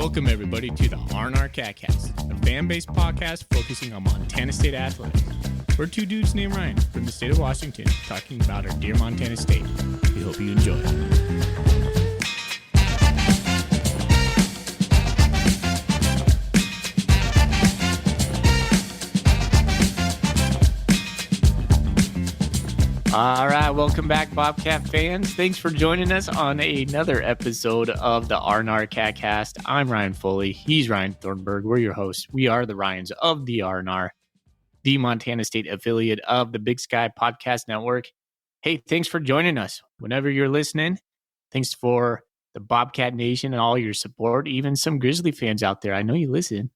Welcome, everybody, to the R&R CatCast, a fan-based podcast focusing on Montana State athletics. We're two dudes named Ryan from the state of Washington talking about our dear Montana State. We hope you enjoy. All right, welcome back, Bobcat fans. Thanks for joining us on another episode of the R&R CatCast. I'm Ryan Foley. He's Ryan Thornburg. We're your hosts. We are the Ryans of the R&R, the Montana State affiliate of the Big Sky Podcast Network. Hey, thanks for joining us. Whenever you're listening, thanks for the Bobcat Nation and all your support. Even some Grizzly fans out there. I know you listen.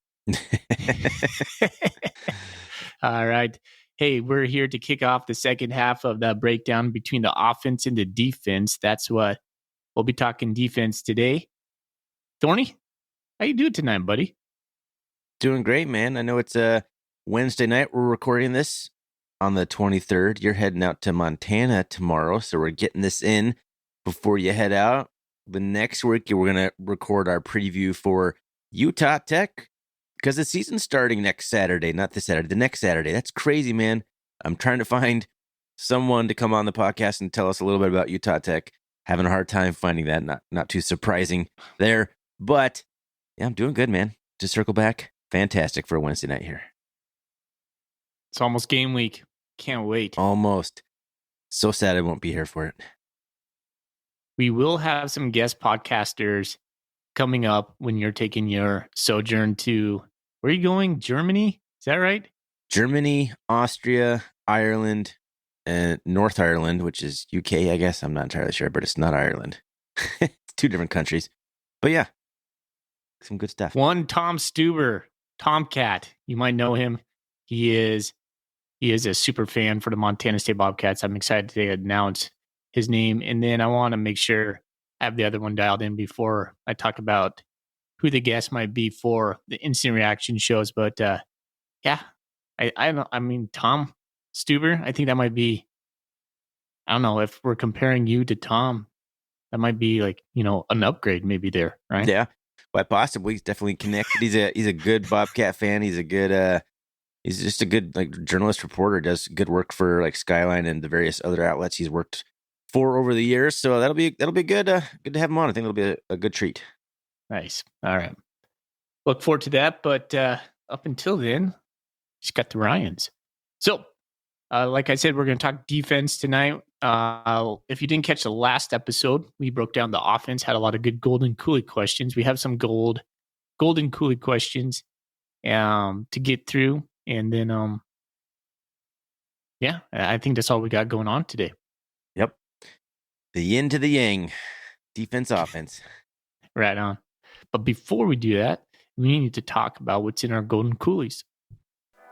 All right. Hey, we're here to kick off the second half of the breakdown between the offense and the defense. That's what we'll be talking defense today. Thorny, how you doing tonight, buddy? Doing great, man. I know it's a Wednesday night. We're recording this on the 23rd. You're heading out to Montana tomorrow, so we're getting this in before you head out. The next week, we're going to record our preview for Utah Tech. Because the season's starting next Saturday, not this Saturday, the next Saturday. That's crazy, man. I'm trying to find someone to come on the podcast and tell us a little bit about Utah Tech. Having a hard time finding that. Not too surprising there. But, yeah, I'm doing good, man. Just circle back. Fantastic for a Wednesday night here. It's almost game week. Can't wait. Almost. So sad I won't be here for it. We will have some guest podcasters coming up when you're taking your sojourn to, where are you going? Germany? Is that right? Germany, Austria, Ireland, and North Ireland, which is UK, I guess. I'm not entirely sure, but it's not Ireland. It's two different countries. But yeah, some good stuff. One, Tom Stuber, Tomcat. You might know him. He is a super fan for the Montana State Bobcats. I'm excited to announce his name. And then I want to make sure I have the other one dialed in before I talk about who the guest might be for the instant reaction shows. But yeah, I mean, Tom Stuber, I think that might be, I don't know, if we're comparing you to Tom, that might be like, an upgrade maybe there, right? Yeah, quite possibly. He's definitely connected. He's a good Bobcat fan. He's a good, he's just a good journalist reporter. Does good work for Skyline and the various other outlets he's worked for over the years. So that'll be good. Good to have him on. I think it'll be a good treat. Nice. All right. Look forward to that. But up until then, just got the Ryans. So, like I said, we're going to talk defense tonight. If you didn't catch the last episode, we broke down the offense, had a lot of good Golden Coolie questions. We have some Golden Coolie questions to get through. And then, yeah, I think that's all we got going on today. Yep. The yin to the yang, defense, offense. Right on. But before we do that, we need to talk about what's in our Golden Coolies.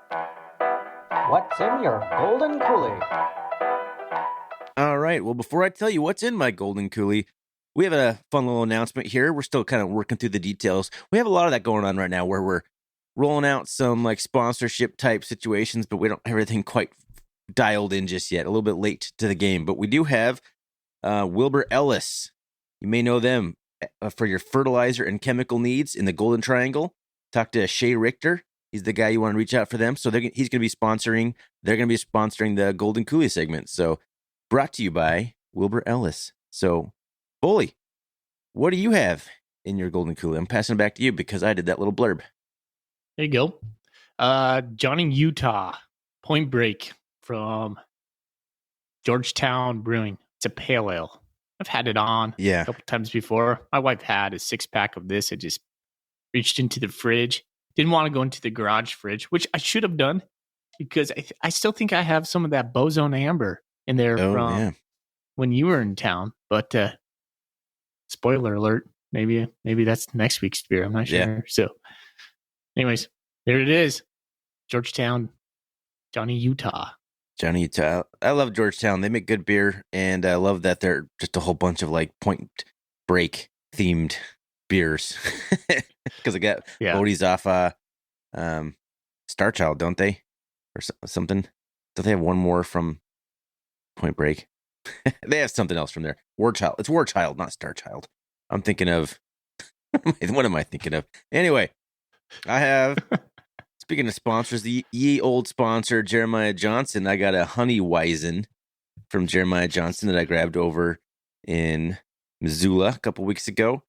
What's in your Golden Coolie? All right. Well, before I tell you what's in my Golden Coolie, we have a fun little announcement here. We're still kind of working through the details. We have a lot of that going on right now where we're rolling out some sponsorship type situations, but we don't have everything quite dialed in just yet. A little bit late to the game, but we do have Wilbur Ellis. You may know them for your fertilizer and chemical needs in the Golden Triangle. Talk to Shay Richter. He's the guy you want to reach out for them. So he's going to be sponsoring. They're going to be sponsoring the Golden Coolie segment. So brought to you by Wilbur Ellis. So, Foley, what do you have in your Golden Coolie? I'm passing it back to you because I did that little blurb. There you go. Johnny Utah, Point Break from Georgetown Brewing. It's a pale ale. I've had it on a couple times before. My wife had a 6-pack of this. I just reached into the fridge. Didn't want to go into the garage fridge, which I should have done because I still think I have some of that Bozone Amber in there from when you were in town. But spoiler alert, maybe that's next week's beer. I'm not sure. Yeah. So anyways, there it is. Georgetown, Johnny Utah. Johnny Utah. I love Georgetown. They make good beer, and I love that they're just a whole bunch of Point Break themed beers. Because they got Odie's off Star Child, don't they? Or something. Don't they have one more from Point Break? They have something else from there. War Child. It's War Child, not Star Child. I'm thinking of What am I thinking of? Anyway, I have, speaking of sponsors, the ye old sponsor, Jeremiah Johnson. I got a Honey Weizen from Jeremiah Johnson that I grabbed over in Missoula a couple weeks ago.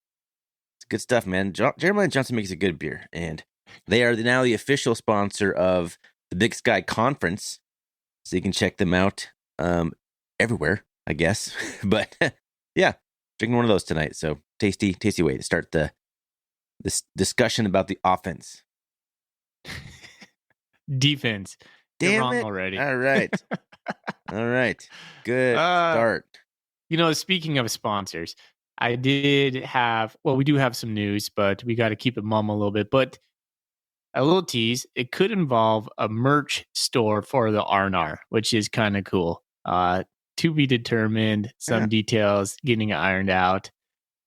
It's good stuff, man. Jeremiah Johnson makes a good beer, and they are now the official sponsor of the Big Sky Conference, so you can check them out everywhere, I guess. But yeah, drinking one of those tonight. So tasty way to start this discussion about the offense. Defense. Damn You're wrong it. already. All right. All right. Good start. Speaking of sponsors, I did have, we do have some news, but we got to keep it mum a little bit. But a little tease, it could involve a merch store for the R&R, which is kind of cool. To be determined, some details getting ironed out.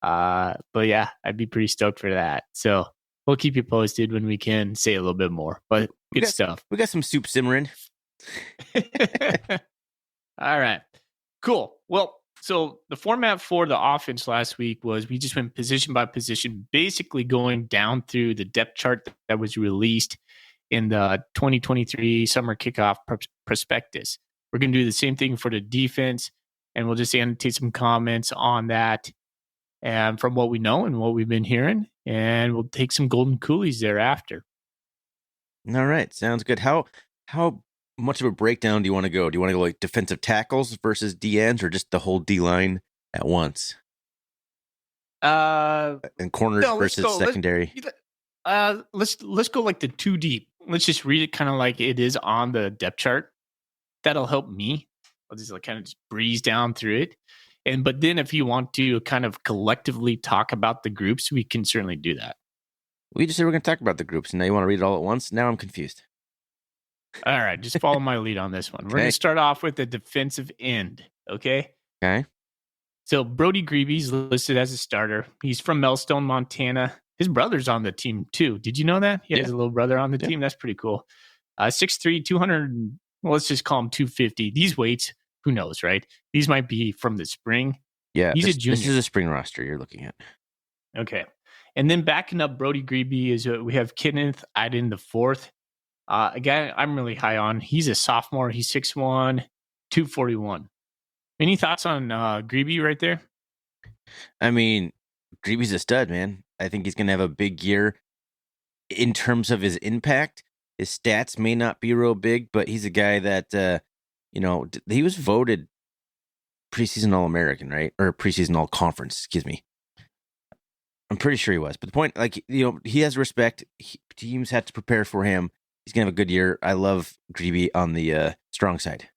But yeah, I'd be pretty stoked for that. So we'll keep you posted when we can say a little bit more. But good stuff. We got some soup simmering. All right. Cool. Well, so the format for the offense last week was we just went position by position, basically going down through the depth chart that was released in the 2023 summer kickoff prospectus. We're going to do the same thing for the defense, and we'll just annotate some comments on that and from what we know and what we've been hearing, and we'll take some golden coolies thereafter. All right. Sounds good. How much of a breakdown do you want to go? Do you want to go like defensive tackles versus DNs, or just the whole D line at once? And corners versus secondary. Let's go like the two deep. Let's just read it kind of like it is on the depth chart. That'll help me. I'll just kind of just breeze down through it. But then if you want to kind of collectively talk about the groups, we can certainly do that. We just said we're going to talk about the groups, and now you want to read it all at once? Now I'm confused. All right, just follow my lead on this one. Okay. We're going to start off with the defensive end, okay? Okay. So Brody Greavy's listed as a starter. He's from Melstone, Montana. His brother's on the team too. Did you know that? He has a little brother on the team. That's pretty cool. 6'3", 200, well, let's just call him 250. These weights, who knows, right? These might be from the spring. Yeah, he's a junior. This is a spring roster you're looking at. Okay. And then backing up Brody Greavy is we have Kenneth Iden the fourth. A guy I'm really high on. He's a sophomore. He's 6'1", 241. Any thoughts on Greavy right there? I mean, Greavy's a stud, man. I think he's going to have a big year in terms of his impact. His stats may not be real big, but he's a guy that, he was voted preseason All-American, right? Or preseason All-Conference, excuse me. I'm pretty sure he was. But the point, he has respect. Teams had to prepare for him. He's going to have a good year. I love Greavy on the strong side.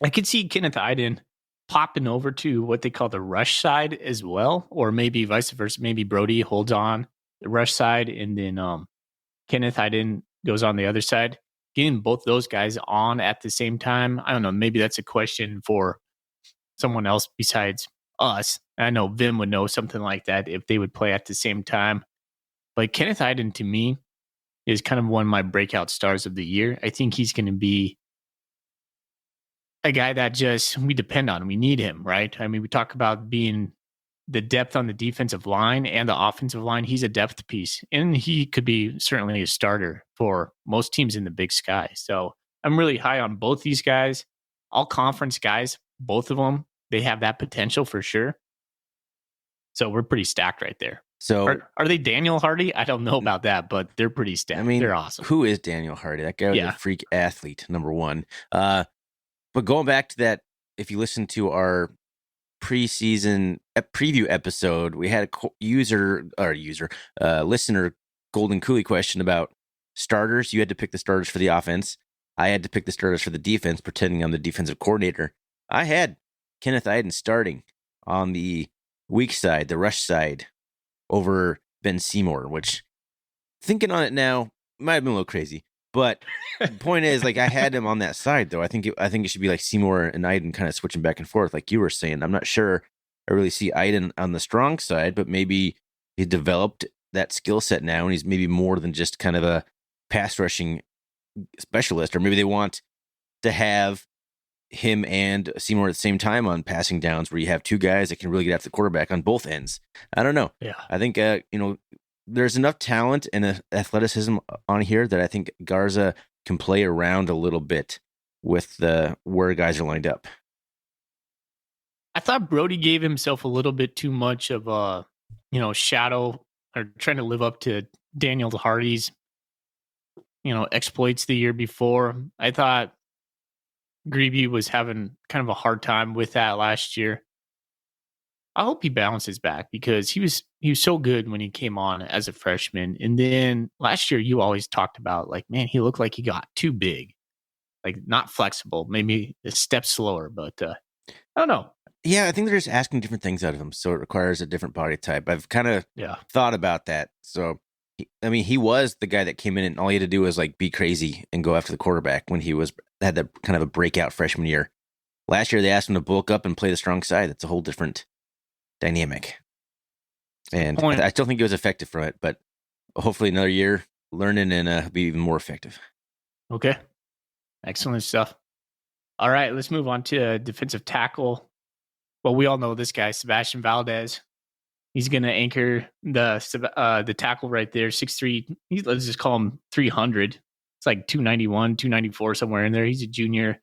I could see Kenneth Iden popping over to what they call the rush side as well, or maybe vice versa. Maybe Brody holds on the rush side, and then Kenneth Iden goes on the other side. Getting both those guys on at the same time, I don't know. Maybe that's a question for someone else besides us. I know Vim would know something like that if they would play at the same time. But Kenneth Iden, to me, is kind of one of my breakout stars of the year. I think he's going to be a guy that just we depend on. We need him, right? I mean, we talk about being the depth on the defensive line and the offensive line. He's a depth piece, and he could be certainly a starter for most teams in the Big Sky. So I'm really high on both these guys. All conference guys, both of them, they have that potential for sure. So we're pretty stacked right there. So are they Daniel Hardy? I don't know about that, but they're pretty stacked. I mean, they're awesome. Who is Daniel Hardy? That guy was a freak athlete, number one. But going back to that, if you listen to our preseason preview episode, we had a listener Golden Coolie question about starters. You had to pick the starters for the offense. I had to pick the starters for the defense, pretending I'm the defensive coordinator. I had Kenneth Iden starting on the weak side, the rush side, over Ben Seymour, which, thinking on it now, might have been a little crazy. But the point is, I had him on that side, though. I think it should be like Seymour and Iden kind of switching back and forth, like you were saying. I'm not sure I really see Iden on the strong side, but maybe he developed that skill set now, and he's maybe more than just kind of a pass rushing specialist, or maybe they want to have him and Seymour at the same time on passing downs, where you have two guys that can really get after the quarterback on both ends. I don't know. Yeah. I think, there's enough talent and athleticism on here that I think Garza can play around a little bit with where guys are lined up. I thought Brody gave himself a little bit too much of a, shadow, or trying to live up to Daniel Hardy's, exploits the year before. I thought Greeby was having kind of a hard time with that last year. I hope he bounces back, because he was so good when he came on as a freshman. And then last year, you always talked about, like, man, he looked like he got too big, like not flexible, maybe a step slower. But I don't know. Yeah, I think they're just asking different things out of him, so it requires a different body type. I've kind of thought about that. So, he was the guy that came in and all he had to do was like be crazy and go after the quarterback when he had that kind of a breakout freshman year. Last year, they asked him to bulk up and play the strong side. That's a whole different dynamic. And I still think he was effective from it, but hopefully another year learning and be even more effective. Okay. Excellent stuff. All right, let's move on to defensive tackle. Well, we all know this guy, Sebastian Valdez. He's going to anchor the tackle right there, 6'3". Let's just call him 300. It's like 291, 294, somewhere in there. He's a junior.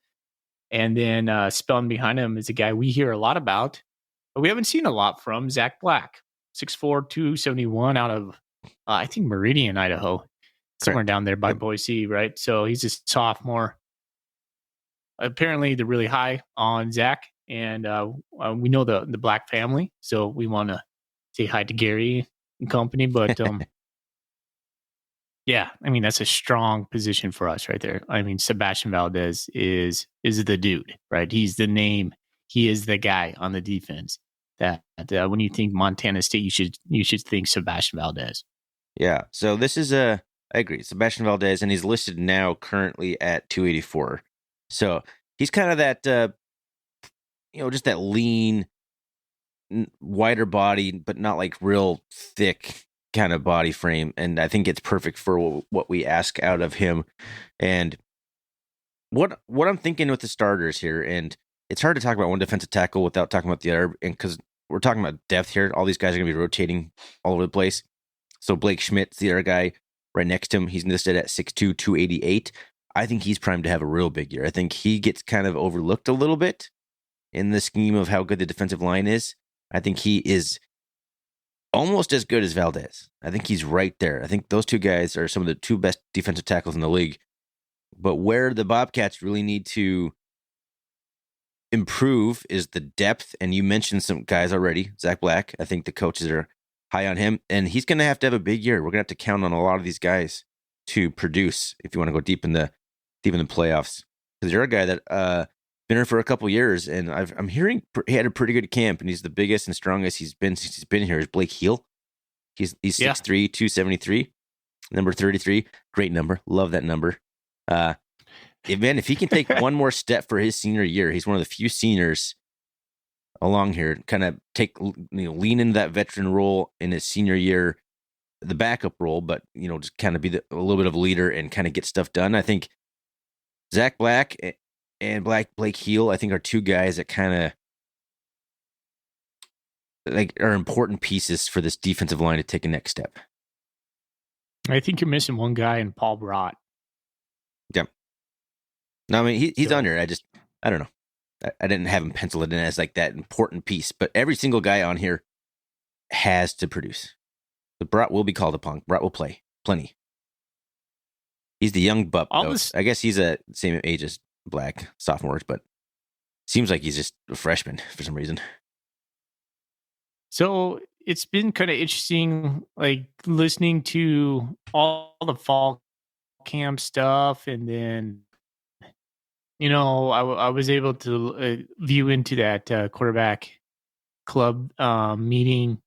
And then spelling behind him is a guy we hear a lot about, but we haven't seen a lot from, Zach Black, 6'4", 271, out of, I think, Meridian, Idaho. Somewhere down there by Boise, right? So he's a sophomore. Apparently, they're really high on Zach, and we know the Black family, so we want to say hi to Gary and company. But yeah, that's a strong position for us right there. Sebastian Valdez is the dude, right? He's the name. He is the guy on the defense that when you think Montana State, you should think Sebastian Valdez. Yeah. So this is I agree, Sebastian Valdez, and he's listed now currently at 284. So he's kind of that, just that lean, wider body, but not like real thick kind of body frame. And I think it's perfect for what we ask out of him. And what I'm thinking with the starters here, and it's hard to talk about one defensive tackle without talking about the other, and because we're talking about depth here, all these guys are going to be rotating all over the place. So Blake Schmidt's the other guy right next to him. He's listed at 6'2", 288. I think he's primed to have a real big year. I think he gets kind of overlooked a little bit in the scheme of how good the defensive line is. I think he is almost as good as Valdez. I think he's right there. I think those two guys are some of the two best defensive tackles in the league. But where the Bobcats really need to improve is the depth. And you mentioned some guys already. Zach Black, I think the coaches are high on him. And he's going to have a big year. We're going to have to count on a lot of these guys to produce if you want to go deep in the playoffs. Because you're a guy that been here for a couple years, and I'm hearing he had a pretty good camp, and he's the biggest and strongest he's been since he's been here. Is Blake Heel? He's 6'3", 273, number 33. Great number. Love that number. If he can take one more step for his senior year, he's one of the few seniors along here. Kind of lean into that veteran role in his senior year, the backup role, but just kind of be a little bit of a leader and kind of get stuff done. I think Zach Black and Blake Heel, I think, are two guys that kind of are important pieces for this defensive line to take a next step. I think you're missing one guy in Paul Brott. Yeah. No, he's on here. I don't know. I didn't have him penciled in as like that important piece, but every single guy on here has to produce. But Brott will be called upon. Brott will play plenty. He's the young buck, though. I guess he's the same age as Black, sophomores, but seems like he's just a freshman for some reason. So it's been kind of interesting, like listening to all the fall camp stuff, and then I was able to view into that quarterback club meeting.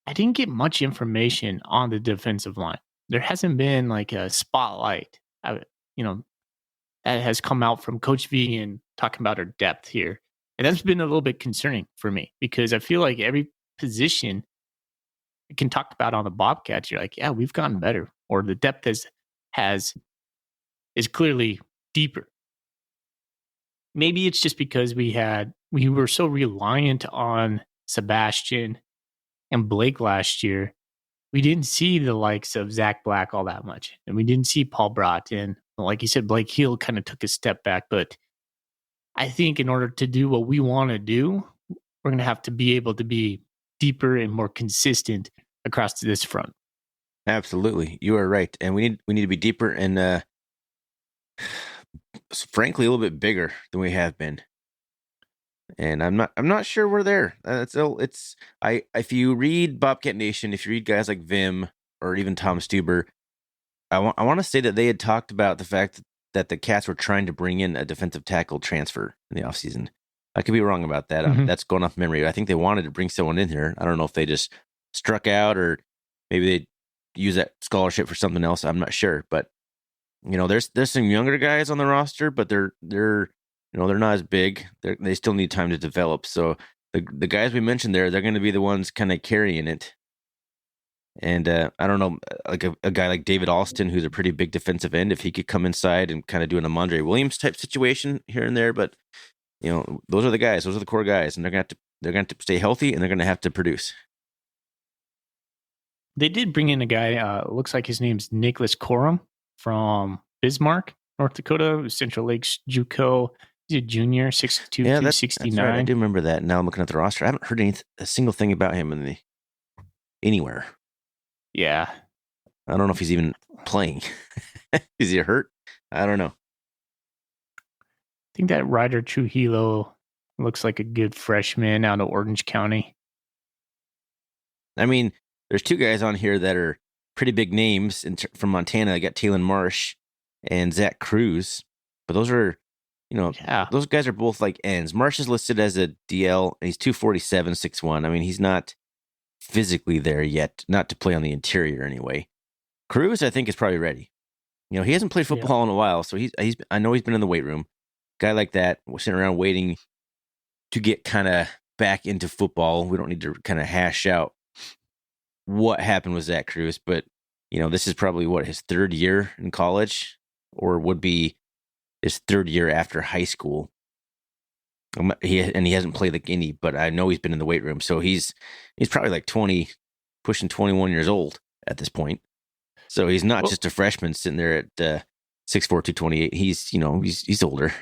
I didn't get much information on the defensive line. There hasn't been like a spotlight, that has come out from Coach V and talking about our depth here. And that's been a little bit concerning for me, because I feel like every position you can talk about on the Bobcats, you're like, yeah, we've gotten better, or the depth is clearly deeper. maybe it's just because we were so reliant on Sebastian and Blake last year. We didn't see the likes of Zach Black all that much, and we didn't see Paul Brott. And like you said, Blake Hill kind of took a step back. But I think in order to do what we want to do, we're going to have to be able to be deeper and more consistent across this front. Absolutely, you are right, and we need to be deeper and, frankly, a little bit bigger than we have been. And I'm not sure we're there. If you read Bobcat Nation, if you read guys like Vim or even Tom Stuber, I want to say that they had talked about the fact that the Cats were trying to bring in a defensive tackle transfer in the offseason. I could be wrong about that. Mm-hmm. That's going off memory. I think they wanted to bring someone in here. I don't know if they just struck out or maybe they use that scholarship for something else. I'm not sure, but there's some younger guys on the roster, but they're not as big. They still need time to develop. So the guys we mentioned there, they're going to be the ones kind of carrying it. And I don't know, like a guy like David Alston, who's a pretty big defensive end, if he could come inside and kind of do an Amandre Williams type situation here and there. But those are the guys. Those are the core guys, and they're going to have to stay healthy, and they're going to have to produce. They did bring in a guy. Looks like his name's Nicholas Corum from Bismarck, North Dakota, Central Lakes JUCO. He's a junior, 6'2", 269. That's right. I do remember that. Now I'm looking at the roster. I haven't heard a single thing about him anywhere. Yeah. I don't know if he's even playing. Is he hurt? I don't know. I think that Ryder Trujillo looks like a good freshman out of Orange County. I mean, there's two guys on here that are pretty big names from Montana. I got Talon Marsh and Zach Cruz. But those are, those guys are both like ends. Marsh is listed as a DL, and he's 247, 6'1". I mean, he's not physically there yet, not to play on the interior anyway. Cruz, I think, is probably ready. He hasn't played football in a while, so I know he's been in the weight room. Guy like that, we're sitting around waiting to get kind of back into football. We don't need to kind of hash out what happened with Zach Cruz, but this is probably his third year in college, or would be his third year after high school. He hasn't played like any, but I know he's been in the weight room, so he's probably like 20, pushing 21 years old at this point. So he's not just a freshman sitting there at 6'4", 228. He's older.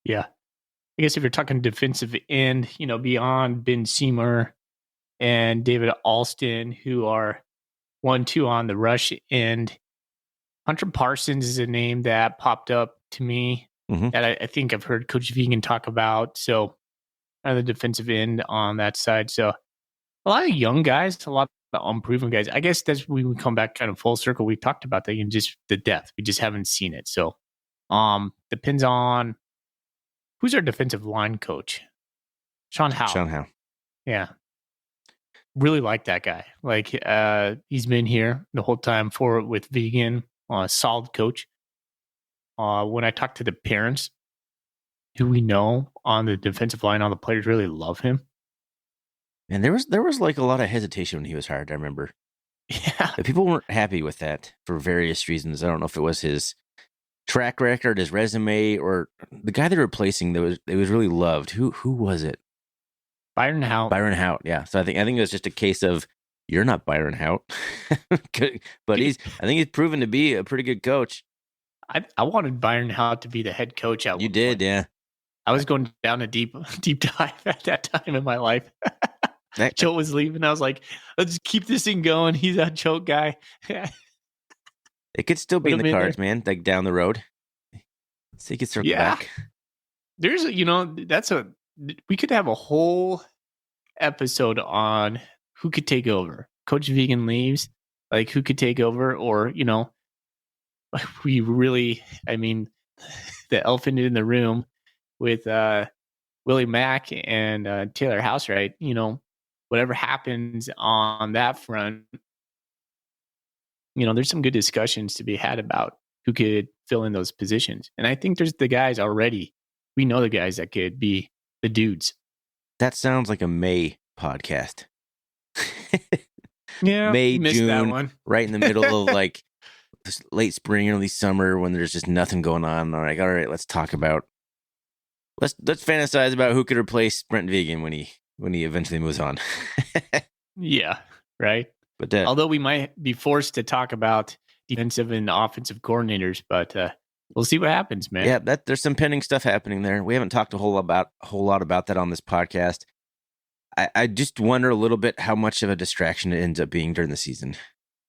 Yeah, I guess if you're talking defensive end, beyond Ben Seymour and David Alston, who are 1-2 on the rush end, Hunter Parsons is a name that popped up to me. Mm-hmm. That I think I've heard Coach Vegan talk about. So, the defensive end on that side. So, a lot of young guys, a lot of unproven guys. I guess that's when we come back kind of full circle. We talked about that and just the depth. We just haven't seen it. So, depends on who's our defensive line coach. Sean Howe. Yeah. Really like that guy. Like, he's been here the whole time with Vegan. Solid coach. When I talk to the parents who we know on the defensive line, all the players really love him. And there was like a lot of hesitation when he was hired, I remember. Yeah. People weren't happy with that for various reasons. I don't know if it was his track record, his resume, or the guy they're replacing that was really loved. Who was it? Byron Hout. Byron Hout, yeah. So I think it was just a case of, you're not Byron Hout. But I think he's proven to be a pretty good coach. I wanted Byron Hout to be the head coach. You did, point. Yeah. I was going down a deep dive at that time in my life. Choate was leaving. I was like, let's keep this thing going. He's a Choate guy. It could still be in the cards, man, like down the road. So you could circle back. There's we could have a whole episode on who could take over. Coach Vegan leaves, like who could take over, or, we really, the elephant in the room with Willie Mack and Taylor Housewright, whatever happens on that front, there's some good discussions to be had about who could fill in those positions. And I think there's the guys already. We know the guys that could be the dudes. That sounds like a May podcast. Yeah, May, June, that one. Right in the middle of like late spring, early summer, when there's just nothing going on. All right, let's talk about let's fantasize about who could replace Brent Vegan when he eventually moves on. Yeah, right. But although we might be forced to talk about defensive and offensive coordinators, but we'll see what happens, man. Yeah, there's some pending stuff happening there. We haven't talked a whole lot about that on this podcast. I just wonder a little bit how much of a distraction it ends up being during the season.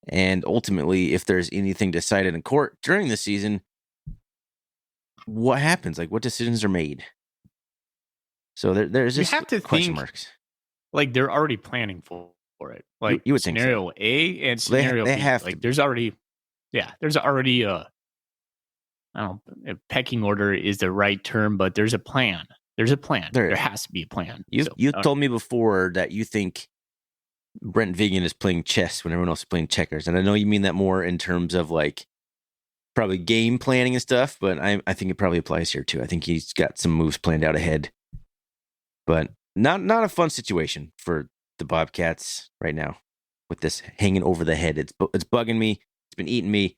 And ultimately, if there's anything decided in court during the season, what happens? Like, what decisions are made? So there's just question marks. Like, they're already planning for it. Like, you would scenario think so. A and scenario they B. have like, to. there's already a pecking order is the right term, but there's a plan. There's a plan. There has to be a plan. You told me before that you think Brent Vegan is playing chess when everyone else is playing checkers. And I know you mean that more in terms of like probably game planning and stuff, but I think it probably applies here too. I think he's got some moves planned out ahead. But not a fun situation for the Bobcats right now with this hanging over the head. It's bugging me. It's been eating me.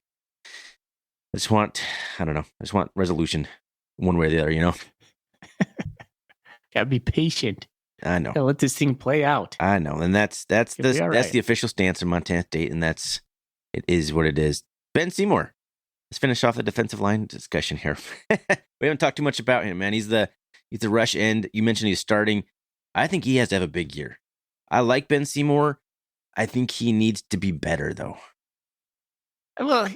I just want resolution one way or the other, you know? Gotta be patient. I know. Gotta let this thing play out. I know. And that's the official stance of Montana State, and it is what it is. Ben Seymour. Let's finish off the defensive line discussion here. We haven't talked too much about him, man. He's the rush end. You mentioned he's starting. I think he has to have a big year. I like Ben Seymour. I think he needs to be better, though. Well,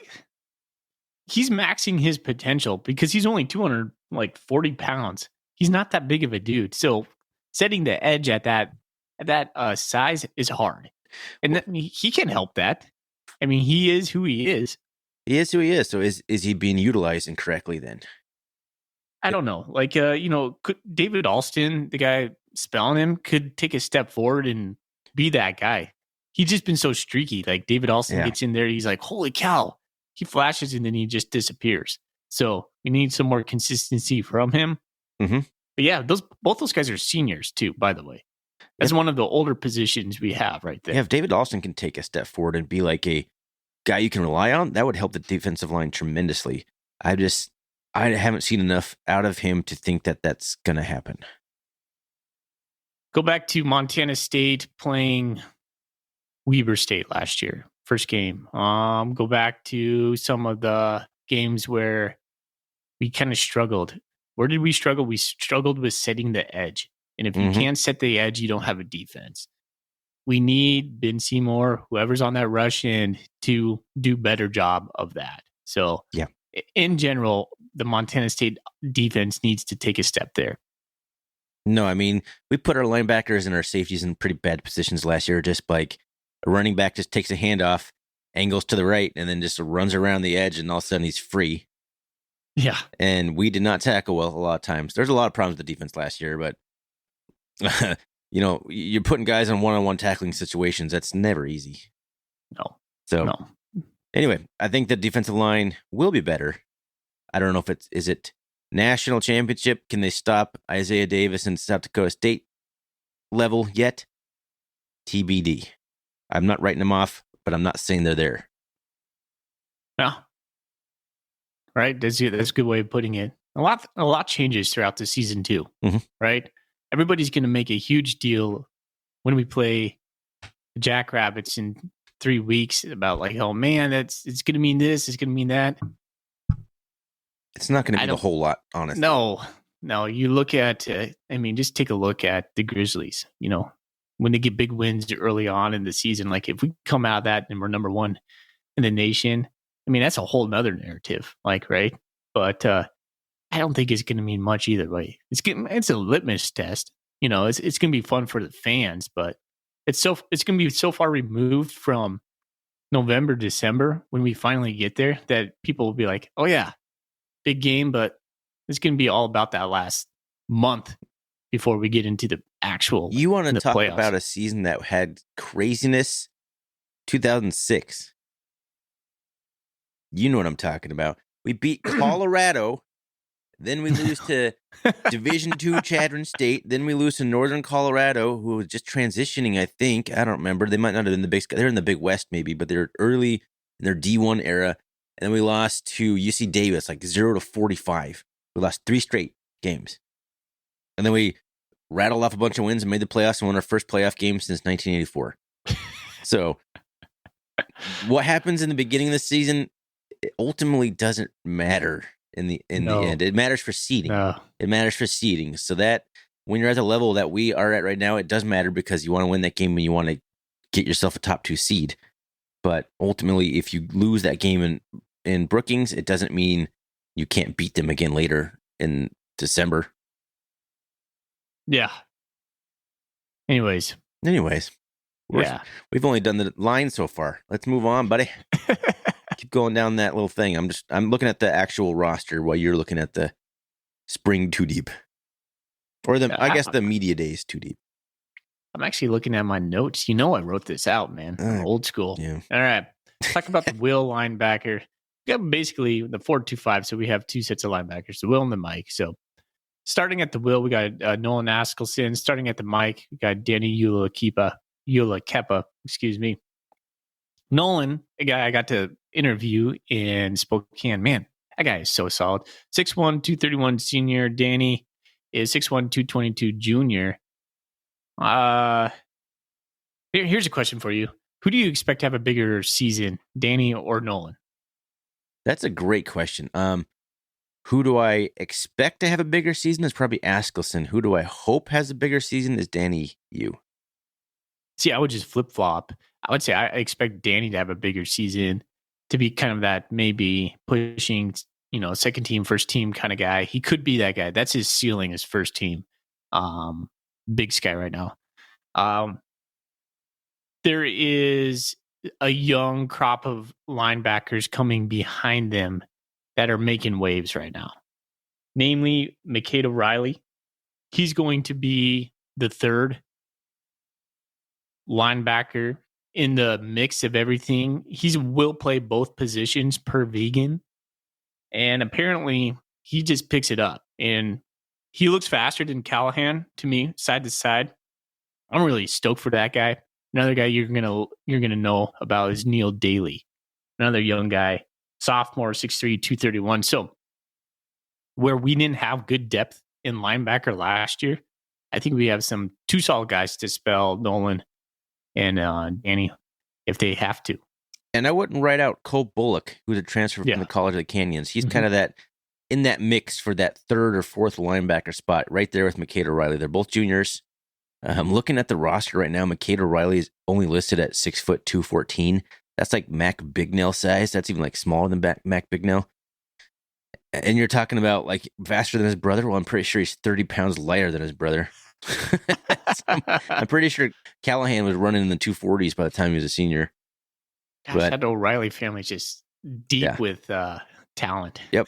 he's maxing his potential because he's only 240 pounds. He's not that big of a dude. So setting the edge at that size is hard. And he can help that. I mean, he is who he is. He is who he is. So is he being utilized incorrectly then? I don't know. Like, could David Alston, the guy spelling him, could take a step forward and be that guy. He's just been so streaky. Like, David Alston gets in there. He's like, holy cow. He flashes and then he just disappears. So we need some more consistency from him. Mm-hmm. But yeah, both those guys are seniors too, by the way. That's one of the older positions we have right there. Yeah, if David Alston can take a step forward and be like a guy you can rely on, that would help the defensive line tremendously. I haven't seen enough out of him to think that that's going to happen. Go back to Montana State playing Weber State last year, first game. Go back to some of the games where we kind of struggled. Where did we struggle? We struggled with setting the edge. And if you can't set the edge, you don't have a defense. We need Ben Seymour, whoever's on that rush end, to do better job of that. So, in general, the Montana State defense needs to take a step there. No, I mean, we put our linebackers and our safeties in pretty bad positions last year. Just like a running back just takes a handoff, angles to the right, and then just runs around the edge, and all of a sudden he's free. Yeah. And we did not tackle well a lot of times. There's a lot of problems with the defense last year, but, you're putting guys in one-on-one tackling situations. That's never easy. No. So, anyway, I think the defensive line will be better. I don't know if is it national championship? Can they stop Isaiah Davis and South Dakota State level yet? TBD. I'm not writing them off, but I'm not saying they're there. No. Right? That's a good way of putting it. A lot changes throughout the season too. Mm-hmm. Right? Everybody's going to make a huge deal when we play the Jackrabbits in 3 weeks about like, oh man, it's going to mean this, it's going to mean that. It's not going to be a whole lot, honestly. No. You look at, just take a look at the Grizzlies. When they get big wins early on in the season, like if we come out of that and we're number one in the nation, that's a whole nother narrative, like, right? But I don't think it's going to mean much either way. It's a litmus test. It's going to be fun for the fans, but it's going to be so far removed from November, December when we finally get there that people will be like, oh yeah, big game, but it's going to be all about that last month before we get into the actual. You want to talk playoffs. About a season that had craziness? 2006. You know what I'm talking about. We beat Colorado. Then we lose to Division II Chadron State. Then we lose to Northern Colorado, who was just transitioning, I think. I don't remember. They might not have been the big. They're in the Big West, maybe, but they're early in their D1 era. And then we lost to UC Davis, like 0-45. We lost 3 straight games. And then we rattled off a bunch of wins and made the playoffs and won our first playoff game since 1984. So what happens in the beginning of the season, it ultimately doesn't matter in the end. It matters for seeding. It matters for seeding. So that when you're at the level that we are at right now, it does matter because you want to win that game and you want to get yourself a top 2 seed. But ultimately, if you lose that game in Brookings, it doesn't mean you can't beat them again later in December. Yeah. Anyways. We've only done the line so far. Let's move on, buddy. Keep going down that little thing. I'm looking at the actual roster while you're looking at the spring 2 deep. Or I guess the media days 2 deep. I'm actually looking at my notes. I wrote this out, man. I'm old school. Yeah. All right. Let's talk about the Will linebacker. We got basically the 4-2-5, so we have 2 sets of linebackers, the Will and the Mike. So starting at the Will, we got Nolan Askelson. Starting at the Mike, we got Danny Ula-Kepa, excuse me. Nolan, a guy I got to interview in Spokane. Man, that guy is so solid. 6'1", 231 senior. Danny is 6'1", 222 junior. Here's a question for you. Who do you expect to have a bigger season, Danny or Nolan? That's a great question. Who do I expect to have a bigger season is probably Askelson. Who do I hope has a bigger season is Danny Yu. See, I would just flip-flop. I would say I expect Danny to have a bigger season, to be kind of that maybe pushing, second team, first team kind of guy. He could be that guy. That's his ceiling, his first team. Big Sky right now. There is a young crop of linebackers coming behind them that are making waves right now. Namely, McKade O'Reilly. He's going to be the third linebacker in the mix of everything. He will play both positions per vegan. And apparently, he just picks it up. And he looks faster than Callahan to me, side to side. I'm really stoked for that guy. Another guy you're gonna know about is Neil Daly, another young guy, sophomore, 6'3", 231. So where we didn't have good depth in linebacker last year, I think we have some 2 solid guys to spell Nolan and Danny if they have to. And I wouldn't write out Cole Bullock, who's a transfer from the College of the Canyons. He's kind of that in that mix for that 3rd or 4th linebacker spot, right there with McKade O'Reilly. They're both juniors. I'm looking at the roster right now. McKade O'Reilly is only listed at 6', 214. That's like Mac Bignell size. That's even like smaller than Mac Bignell. And you're talking about like faster than his brother. Well, I'm pretty sure he's 30 pounds lighter than his brother. I'm pretty sure Callahan was running in the 240s by the time he was a senior. Gosh, that O'Reilly family's just deep with talent. Yep.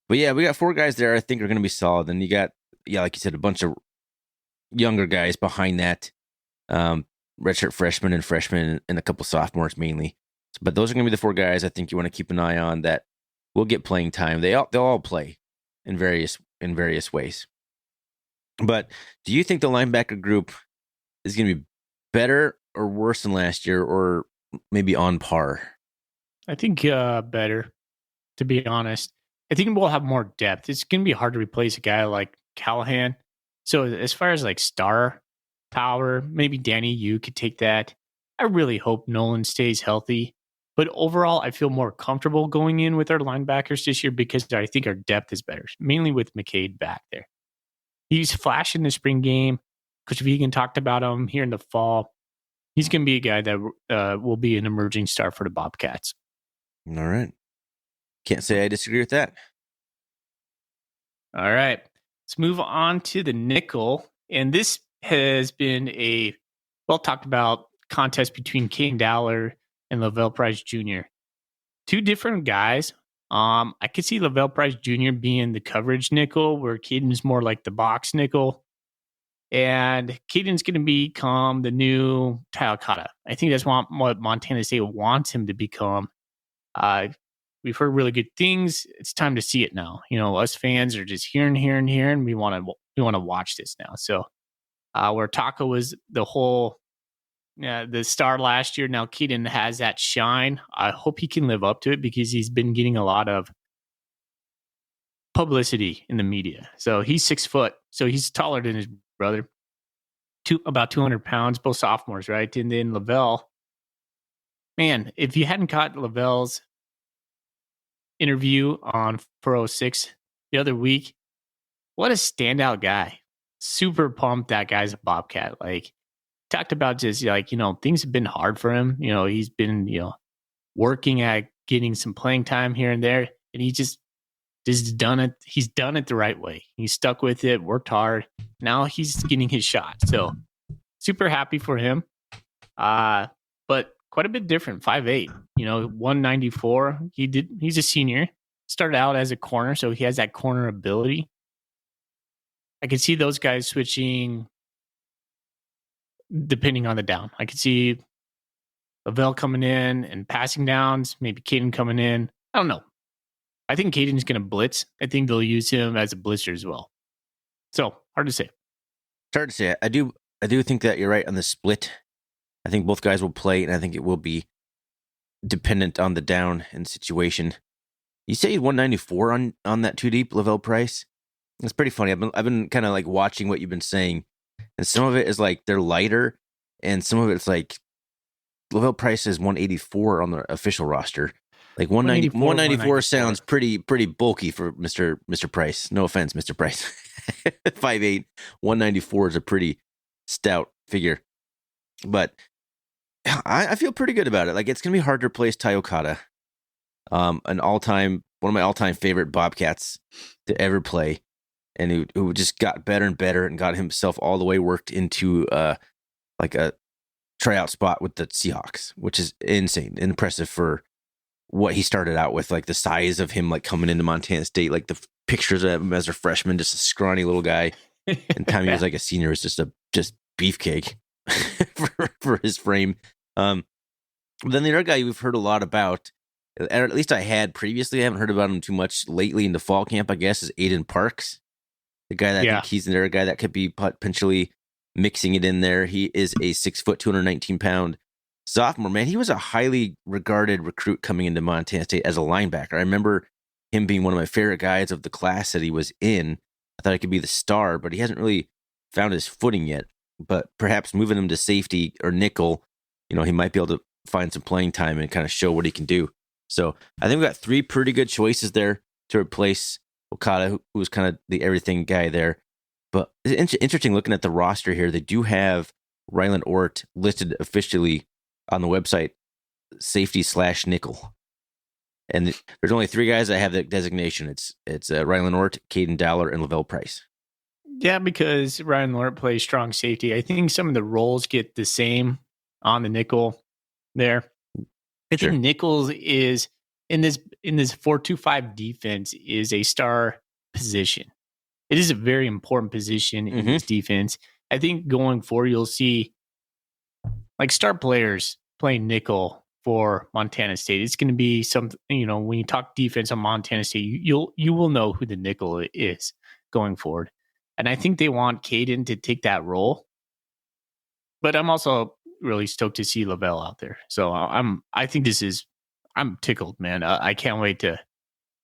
But yeah, we got 4 guys there I think are going to be solid. And you got, like you said, a bunch of younger guys behind that, redshirt freshmen and a couple sophomores mainly. But those are going to be the 4 guys I think you want to keep an eye on that will get playing time. They'll all play in various ways. But do you think the linebacker group is going to be better or worse than last year, or maybe on par? I think better, to be honest. I think we'll have more depth. It's going to be hard to replace a guy like Callahan. So as far as like star power, maybe Danny, you could take that. I really hope Nolan stays healthy. But overall, I feel more comfortable going in with our linebackers this year because I think our depth is better, mainly with McKade back there. He's flashed in the spring game. Coach Vegan talked about him here in the fall. He's going to be a guy that will be an emerging star for the Bobcats. All right. Can't say I disagree with that. All right. Let's move on to the nickel. And this has been a well-talked about contest between Caden Dowler and Lavelle Price Jr. 2 different guys. I could see Lavelle Price Jr. being the coverage nickel, where Caden's more like the box nickel. And Caden's going to become the new Tyler Cotta. I think that's what Montana State wants him to become. We've heard really good things. It's time to see it now. Us fans are just hearing. We want to watch this now. So where Taco was the star last year, now Caden has that shine. I hope he can live up to it because he's been getting a lot of publicity in the media. So he's 6 foot. So he's taller than his brother, about 200 pounds, both sophomores, right? And then Lavelle, man, if you hadn't caught Lavelle's interview on 406 the other week, what a standout guy. Super pumped that guy's a Bobcat. Like, talked about just like, things have been hard for him. He's been, working at getting some playing time here and there. And he just done it. He's done it the right way. He stuck with it, worked hard. Now he's getting his shot. So super happy for him. But quite a bit different. 5'8", 194. He's a senior. Started out as a corner, so he has that corner ability. I can see those guys switching depending on the down. I could see Lavelle coming in and passing downs, maybe Caden coming in. I don't know. I think Caden's going to blitz. I think they'll use him as a blitzer as well. So, hard to say. It's hard to say. I do think that you're right on the split. I think both guys will play, and I think it will be dependent on the down and situation. You say 194 on that 2 deep, Lavelle Price? It's pretty funny. I've been kind of like watching what you've been saying, and some of it is like they're lighter, and some of it's like Lavelle Price is 184 on the official roster. Like 194 sounds pretty bulky for Mr. Price. No offense, Mr. Price. 5'8", 194 is a pretty stout figure. But I feel pretty good about it. Like, it's going to be hard to replace Ty Okada. One of my all-time favorite Bobcats to ever play. And who just got better and better and got himself all the way worked into like a tryout spot with the Seahawks, which is insane, impressive for what he started out with, like the size of him, like coming into Montana State, like the pictures of him as a freshman, just a scrawny little guy. And time he was like a senior was just beefcake for his frame. But then the other guy we've heard a lot about, or at least I had previously, I haven't heard about him too much lately in the fall camp, I guess, is Aiden Parks. The guy that I think he's there, a guy that could be potentially mixing it in there. He is a 6 foot, 219 pound sophomore, man. He was a highly regarded recruit coming into Montana State as a linebacker. I remember him being one of my favorite guys of the class that he was in. I thought he could be the star, but he hasn't really found his footing yet. But perhaps moving him to safety or nickel, he might be able to find some playing time and kind of show what he can do. So I think we got 3 pretty good choices there to replace Okada, who was kind of the everything guy there. But it's interesting looking at the roster here. They do have Ryland Ort listed officially on the website, safety/nickel. And there's only 3 guys that have that designation. It's Ryland Ort, Caden Dowler, and Lavelle Price. Yeah, because Ryland Ort plays strong safety. I think some of the roles get the same on the nickel there. I think nickels is in this 4-2-5 defense is a star position. It is a very important position in this defense. I think going forward, you'll see like star players playing nickel for Montana State. It's going to be something, when you talk defense on Montana State, you will know who the nickel is going forward. And I think they want Caden to take that role. But I'm also really stoked to see Lavelle out there. So I'm tickled, man. I can't wait to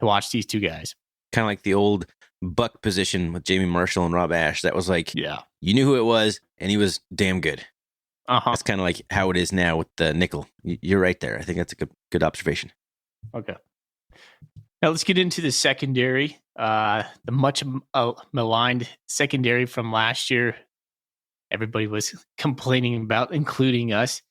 watch these 2 guys. Kind of like the old Buck position with Jamie Marshall and Rob Ash. That was like, you knew who it was, and he was damn good. That's kind of like how it is now with the nickel. You're right there. I think that's a good observation. Okay. Now let's get into the secondary. The much maligned secondary from last year. Everybody was complaining about, including us.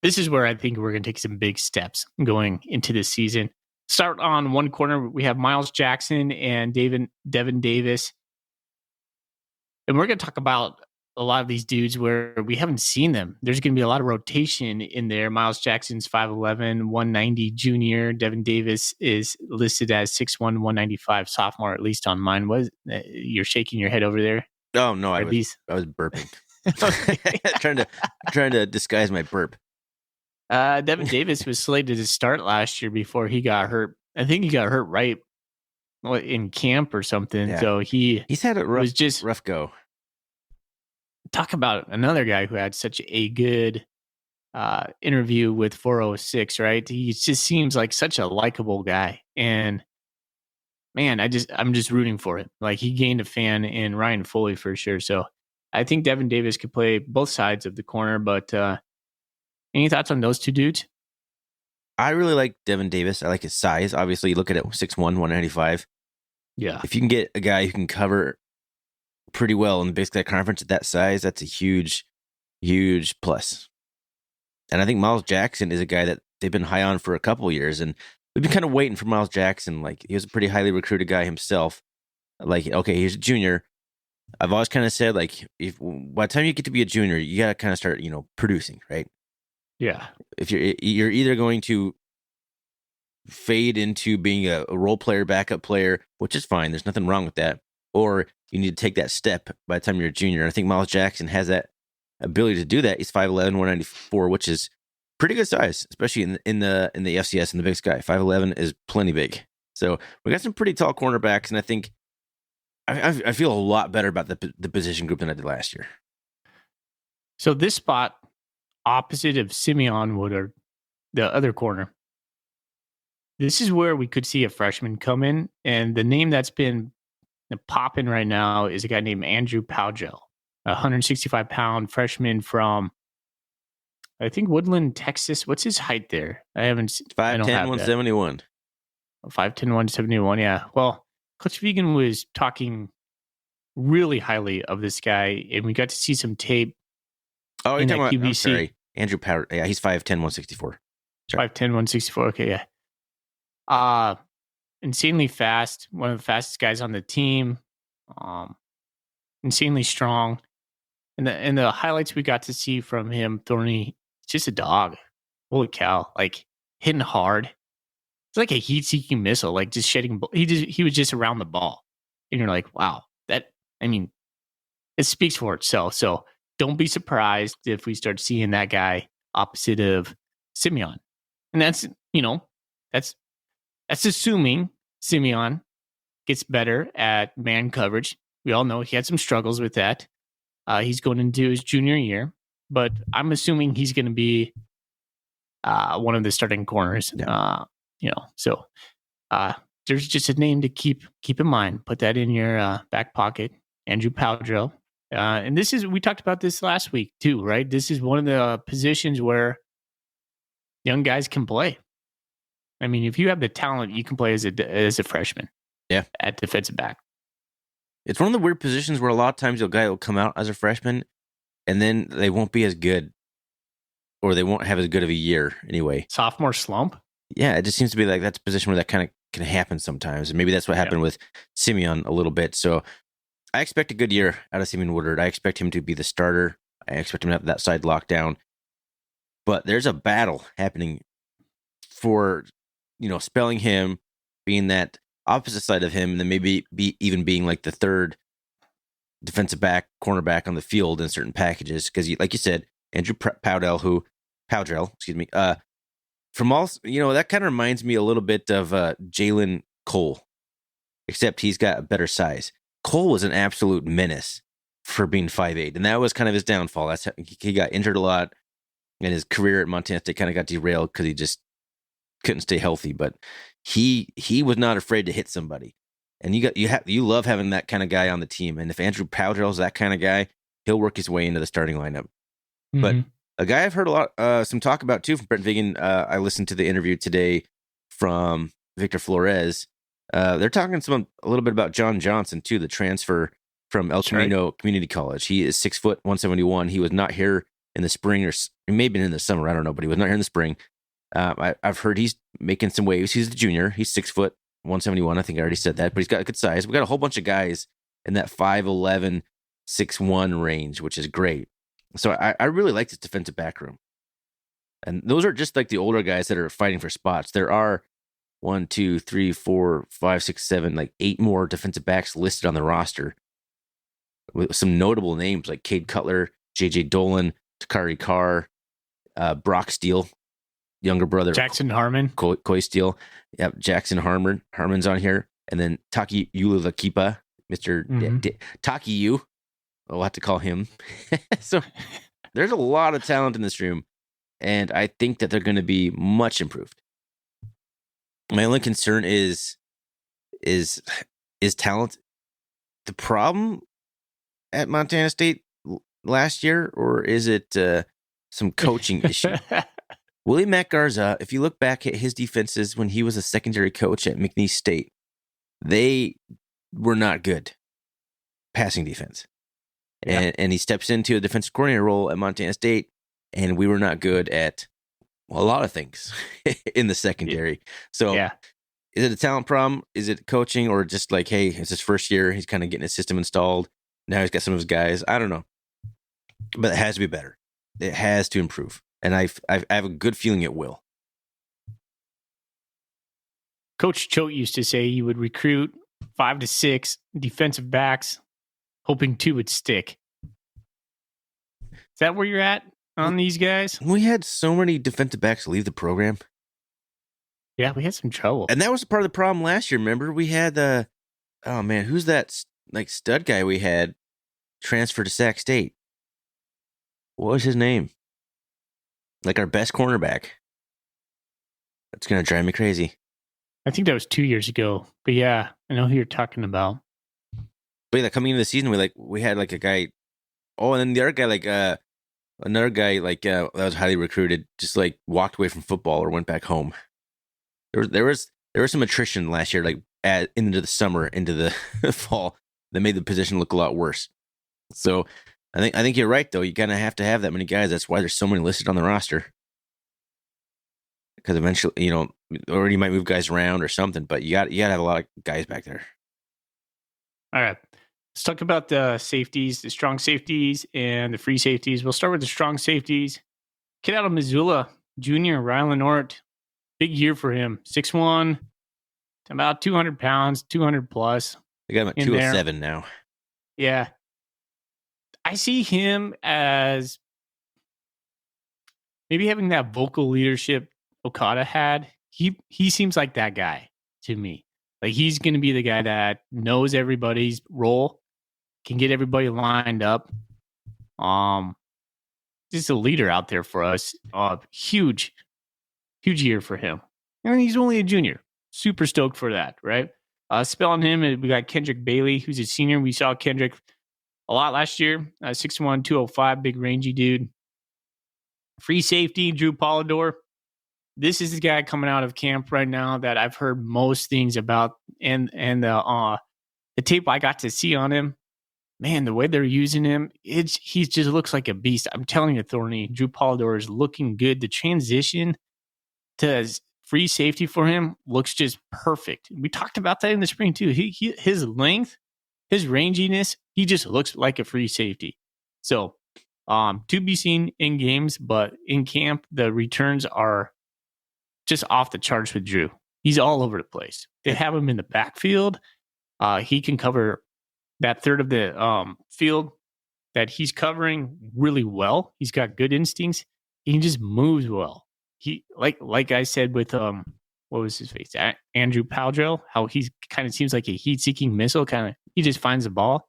This is where I think we're going to take some big steps going into this season. Start on one corner. We have Miles Jackson and Devin Davis. And we're going to talk about a lot of these dudes where we haven't seen them. There's going to be a lot of rotation in there. Miles Jackson's 5'11", 190 junior. Devin Davis is listed as 6'1", 195 sophomore, at least on mine. You're shaking your head over there? Oh, no, I was burping. trying to disguise my burp. Devin Davis was slated to start last year before he got hurt. I think he got hurt right in camp or something. Yeah. So he's had a rough go. Talk about another guy who had such a good interview with 406, right? He just seems like such a likable guy. And man, I'm just rooting for it. Like, he gained a fan in Ryan Foley for sure. So I think Devin Davis could play both sides of the corner. But any thoughts on those two dudes? I really like Devin Davis. I like his size. Obviously, you look at it, 6'1", 195. Yeah. If you can get a guy who can cover pretty well in the Big Sky Conference at that size, that's a huge, huge plus. And I think Miles Jackson is a guy that they've been high on for a couple of years, and we've been kind of waiting for Miles Jackson. Like, he was a pretty highly recruited guy himself. Like, okay, he's a junior. I've always kind of said, like, if by the time you get to be a junior, you got to kind of start, producing, right? Yeah. If you're either going to fade into being a role player, backup player, which is fine. There's nothing wrong with that. Or you need to take that step by the time you're a junior. I think Miles Jackson has that ability to do that. He's 5'11", 194, which is pretty good size, especially in the FCS in the Big Sky. 5'11" is plenty big. So we got some pretty tall cornerbacks, and I think I feel a lot better about the position group than I did last year. So this spot opposite of Simeon Wood, or the other corner, this is where we could see a freshman come in, and the name that's been popping right now is a guy named Andrew Powdrell, a 165-pound freshman from, I think, Woodland, Texas. What's his height there? I haven't. 5'10", 171. 5'10", 171. Yeah. Well, Coach Vegan was talking really highly of this guy, and we got to see some tape. Oh, you're talking about, I'm sorry, Andrew Powder. Yeah, he's 5'10", 164. 5'10", 164. Okay, yeah. Insanely fast. One of the fastest guys on the team. Insanely strong. And the highlights we got to see from him, Thorny, just a dog. Holy cow! Like, hitting hard. It's like a heat-seeking missile. Like, just shedding. He was just around the ball, and you're like, wow. It speaks for itself. So don't be surprised if we start seeing that guy opposite of Simeon. And that's assuming Simeon gets better at man coverage. We all know he had some struggles with that. He's going into his junior year, but I'm assuming he's going to be one of the starting corners. Yeah. So there's just a name to keep in mind. Put that in your back pocket. Andrew Powdrell. And we talked about this last week too, right? This is one of the positions where young guys can play. I mean, if you have the talent, you can play as a freshman. Yeah, at defensive back. It's one of the weird positions where a lot of times a guy will come out as a freshman, and then they won't be as good, or they won't have as good of a year anyway. Sophomore slump. Yeah, it just seems to be like that's a position where that kind of can happen sometimes, and maybe that's what happened with Simeon a little bit. So I expect a good year out of Simeon Woodard. I expect him to be the starter. I expect him to have that side locked down. But there's a battle happening for, spelling him, being that opposite side of him, and then maybe even being like the third defensive back, cornerback on the field in certain packages. Because, like you said, Andrew Powdrell, from all, that kind of reminds me a little bit of Jalen Cole, except he's got a better size. Cole was an absolute menace for being 5'8", and that was kind of his downfall. He got injured a lot, and his career at Montana State kind of got derailed because he just couldn't stay healthy. But he was not afraid to hit somebody, and you love having that kind of guy on the team. And if Andrew Powdrell's that kind of guy, he'll work his way into the starting lineup. Mm-hmm. But a guy I've heard a lot, some talk about too from Brent Vigen. I listened to the interview today from Victor Flores. They're talking a little bit about John Johnson too, the transfer from El Camino Community College. He is 6 foot 171. He was not here in the spring, or he may have been in the summer. I don't know, but he was not here in the spring. I've heard he's making some waves. He's a junior. He's 6 foot 171. I think I already said that, but he's got a good size. We got a whole bunch of guys in that 5'11", 6'1" range, which is great. So I really like this defensive back room. And those are just like the older guys that are fighting for spots. There are 1, 2, 3, 4, 5, 6, 7, like 8 more defensive backs listed on the roster with some notable names like Cade Cutler, J.J. Dolan, Takari Carr, Brock Steele, younger brother. Jackson Harmon. Coy Steele. Yep, Jackson Harmon. Harmon's on here. And then Taki Ulakipa, Mr. Taki U. We'll have to call him. So there's a lot of talent in this room, and I think that they're going to be much improved. My only concern is is talent the problem at Montana State last year, or is it some coaching issue? Willie Matt Garza, if you look back at his defenses when he was a secondary coach at McNeese State, they were not good passing defense. Yeah. And he steps into a defensive coordinator role at Montana State, and we were not good at a lot of things in the secondary. So is it a talent problem? Is it coaching, or just like, hey, it's his first year, he's kind of getting his system installed. Now he's got some of his guys. I don't know. But it has to be better. It has to improve. And I have a good feeling it will. Coach Choate used to say he would recruit 5 to 6 defensive backs, hoping 2 would stick. Is that where you're at on these guys? We had so many defensive backs leave the program. Yeah, we had some trouble. And that was part of the problem last year. Remember, we had oh man, who's that stud guy we had transfer to Sac State? What was his name? Like our best cornerback. That's going to drive me crazy. I think that was 2 years ago. But yeah, I know who you're talking about. But yeah, coming into the season, we had like a guy. Oh, and then the other guy, another guy that was highly recruited, just like walked away from football or went back home. There was some attrition last year, like into the summer, into the fall, that made the position look a lot worse. So I think you're right, though. You kind of have to have that many guys. That's why there's so many listed on the roster. Because eventually, or you might move guys around or something, but you got to have a lot of guys back there. All right. Let's talk about the safeties, the strong safeties and the free safeties. We'll start with the strong safeties. Kid out of Missoula, junior, Rylan Ort. Big year for him. 6'1", about 200 pounds, 200 plus. They got him at 207 now. Yeah. I see him as maybe having that vocal leadership Okada had. He seems like that guy to me. Like, he's going to be the guy that knows everybody's role, can get everybody lined up. Just a leader out there for us. Huge year for him. And he's only a junior. Super stoked for that, right? Spelling him, we got Kendrick Bailey, who's a senior. We saw Kendrick a lot last year. 6'1", 205, big rangy dude. Free safety, Drew Polidor. This is the guy coming out of camp right now that I've heard most things about, and the tape I got to see on him, man, the way they're using him, he just looks like a beast. I'm telling you, Thorny, Drew Polidor is looking good. The transition to free safety for him looks just perfect. We talked about that in the spring too. His length, his ranginess, he just looks like a free safety. So, to be seen in games, but in camp, the returns are just off the charts with Drew. He's all over the place. They have him in the backfield. He can cover that third of the field that he's covering really well. He's got good instincts. He just moves well. He like I said with what was his face? Andrew Powdrell, how he kind of seems like a heat-seeking missile. He just finds the ball.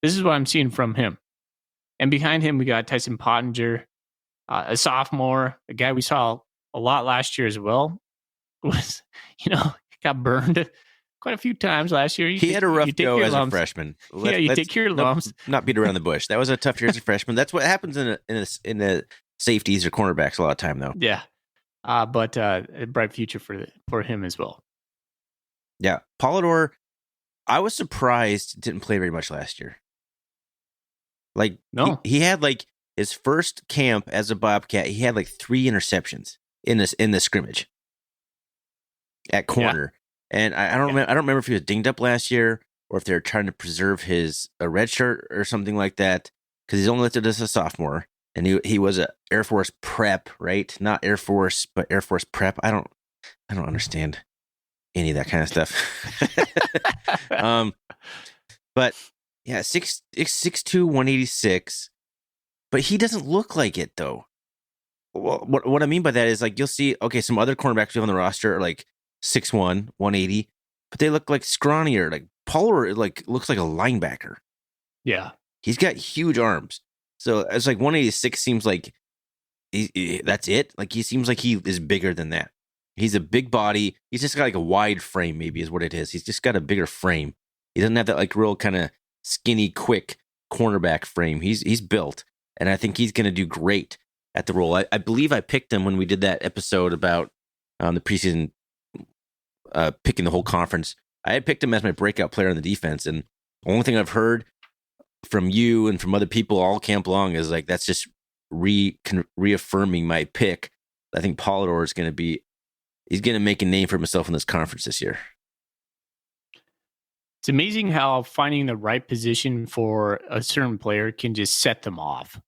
This is what I'm seeing from him. And behind him, we got Tyson Pottinger, a sophomore, a guy we saw a lot last year as well. Was got burned quite a few times last year. He had a rough go as a freshman. You take your lumps. Not beat around the bush. That was a tough year as a freshman. That's what happens in the safeties or cornerbacks a lot of time, though. Yeah, but a bright future for him as well. Yeah, Polidor, I was surprised didn't play very much last year. Like, no, he had like his first camp as a Bobcat. He had like 3 interceptions in this scrimmage at corner. Yeah. And I don't remember if he was dinged up last year or if they're trying to preserve his red shirt or something like that, because he's only listed as a sophomore, and he was a Air Force prep, right? Not Air Force, but Air Force prep. I don't understand any of that kind of stuff. But yeah, 6'2", 186, but he doesn't look like it though. Well, what I mean by that is, like, you'll see, okay, some other cornerbacks we have on the roster are like 6'1", 180, but they look like scrawnier. Like Pollard, like, looks like a linebacker. Yeah, he's got huge arms. So it's like 186 seems like that's it. Like, he seems like he is bigger than that. He's a big body. He's just got like a wide frame, maybe is what it is. He's just got a bigger frame. He doesn't have that like real kind of skinny, quick cornerback frame. He's built, and I think he's going to do great at the role. I believe I picked him when we did that episode about the preseason picking the whole conference. I had picked him as my breakout player on the defense, and the only thing I've heard from you and from other people all camp long is like that's just reaffirming my pick. I think Polidor is going to he's going to make a name for himself in this conference this year. It's amazing how finding the right position for a certain player can just set them off.